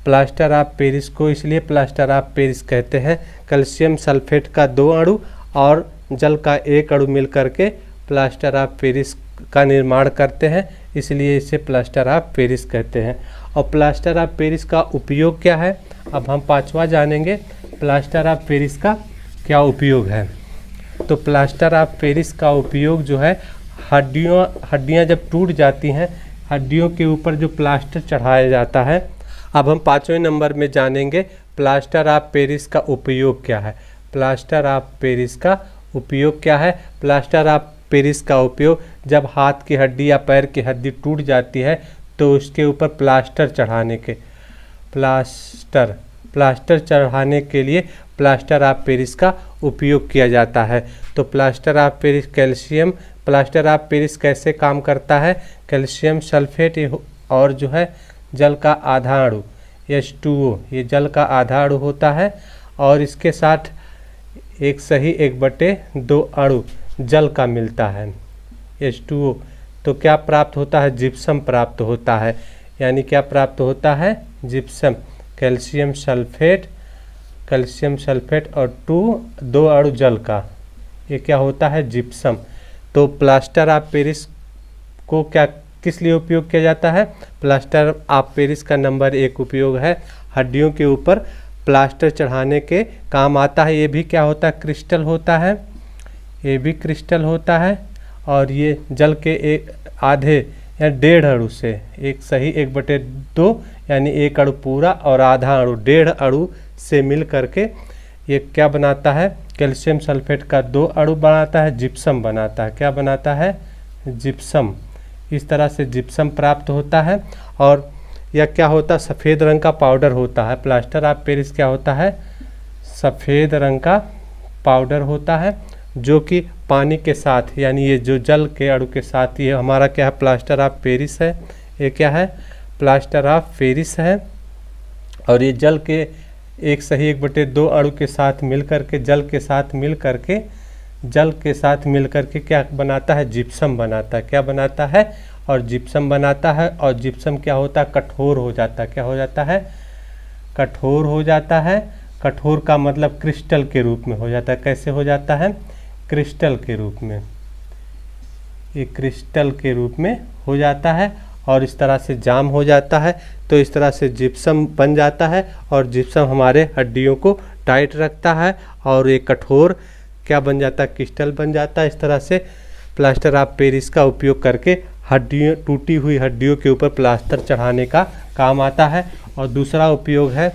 प्लास्टर ऑफ पेरिस को इसलिए प्लास्टर ऑफ पेरिस कहते हैं। कैल्शियम सल्फेट का 2 अणु और जल का एक अणु मिल करके प्लास्टर ऑफ पेरिस का निर्माण करते हैं, इसलिए इसे प्लास्टर ऑफ पेरिस कहते हैं। और प्लास्टर ऑफ पेरिस का उपयोग क्या है, अब हम 5वां जानेंगे प्लास्टर ऑफ पेरिस का क्या उपयोग है। तो प्लास्टर ऑफ पेरिस का उपयोग जो है, हड्डियाँ जब टूट जाती हैं, हड्डियों के ऊपर जो प्लास्टर चढ़ाया जाता है। अब हम 5वें नंबर में जानेंगे प्लास्टर ऑफ पेरिस का उपयोग क्या है। प्लास्टर ऑफ पेरिस का उपयोग क्या है। प्लास्टर ऑफ पेरिस का उपयोग जब हाथ की हड्डी या पैर की हड्डी टूट जाती है तो उसके ऊपर प्लास्टर चढ़ाने के लिए प्लास्टर ऑफ पेरिस का उपयोग किया जाता है। तो प्लास्टर ऑफ पेरिस कैसे काम करता है। कैल्शियम सल्फेट और जो है जल का आधा अणु H2O, ये जल का आधा अणु होता है और इसके साथ 1/2 अणु जल का मिलता है H2O। तो क्या प्राप्त होता है, जिप्सम प्राप्त होता है। यानी क्या प्राप्त होता है, जिप्सम। कैल्शियम सल्फेट और 2 अणु जल का, ये क्या होता है, जिप्सम। तो प्लास्टर ऑफ पेरिस को किस लिए उपयोग किया जाता है। प्लास्टर ऑफ पेरिस का नंबर 1 उपयोग है, हड्डियों के ऊपर प्लास्टर चढ़ाने के काम आता है। ये भी क्या होता है, क्रिस्टल होता है, ये भी क्रिस्टल होता है। और ये जल के एक आधे या 1.5 अणु से 1/2 यानी 1 अणु पूरा और आधा अणु 1.5 अणु से मिल करके ये क्या बनाता है, कैल्शियम सल्फेट का 2 अणु बनाता है, जिप्सम बनाता है। क्या बनाता है, जिप्सम। इस तरह से जिप्सम प्राप्त होता है। और यह क्या होता है, सफ़ेद रंग का पाउडर होता है। प्लास्टर ऑफ पेरिस क्या होता है, सफ़ेद रंग का पाउडर होता है जो कि पानी के साथ, यानी ये जो जल के अणु के साथ, ये हमारा क्या है, प्लास्टर ऑफ पेरिस है। ये क्या है, प्लास्टर ऑफ पेरिस है। और ये जल के 1/2 अणु के साथ मिल करके जल के साथ मिल करके क्या बनाता है, जिप्सम बनाता है। क्या बनाता है, और जिप्सम बनाता है। और जिप्सम क्या होता है, कठोर हो जाता है। क्या हो जाता है, कठोर हो जाता है। कठोर का मतलब क्रिस्टल के रूप में हो जाता है। कैसे हो जाता है, क्रिस्टल के रूप में, ये क्रिस्टल के रूप में हो जाता है और इस तरह से जाम हो जाता है। तो इस तरह से जिप्सम बन जाता है और जिप्सम हमारे हड्डियों को टाइट रखता है और ये कठोर क्या बन जाता है, क्रिस्टल बन जाता है। इस तरह से प्लास्टर ऑफ पेरिस का उपयोग करके टूटी हुई हड्डियों के ऊपर प्लास्टर चढ़ाने का काम आता है। और दूसरा उपयोग है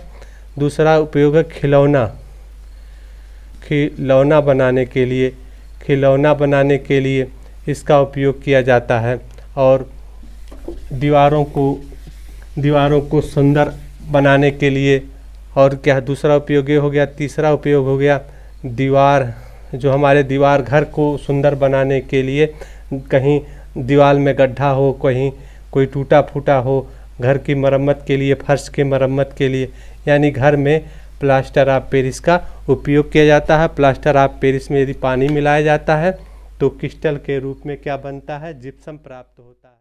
खिलौना बनाने के लिए इसका उपयोग किया जाता है। और दीवारों को सुंदर बनाने के लिए। और क्या दूसरा उपयोग ये हो गया। तीसरा उपयोग हो गया दीवार घर को सुंदर बनाने के लिए। कहीं दीवार में गड्ढा हो, कहीं कोई टूटा फूटा हो, घर की मरम्मत के लिए, फर्श की मरम्मत के लिए, यानी घर में प्लास्टर ऑफ पेरिस का उपयोग किया जाता है। प्लास्टर ऑफ पेरिस में यदि पानी मिलाया जाता है तो क्रिस्टल के रूप में क्या बनता है, जिप्सम प्राप्त होता है।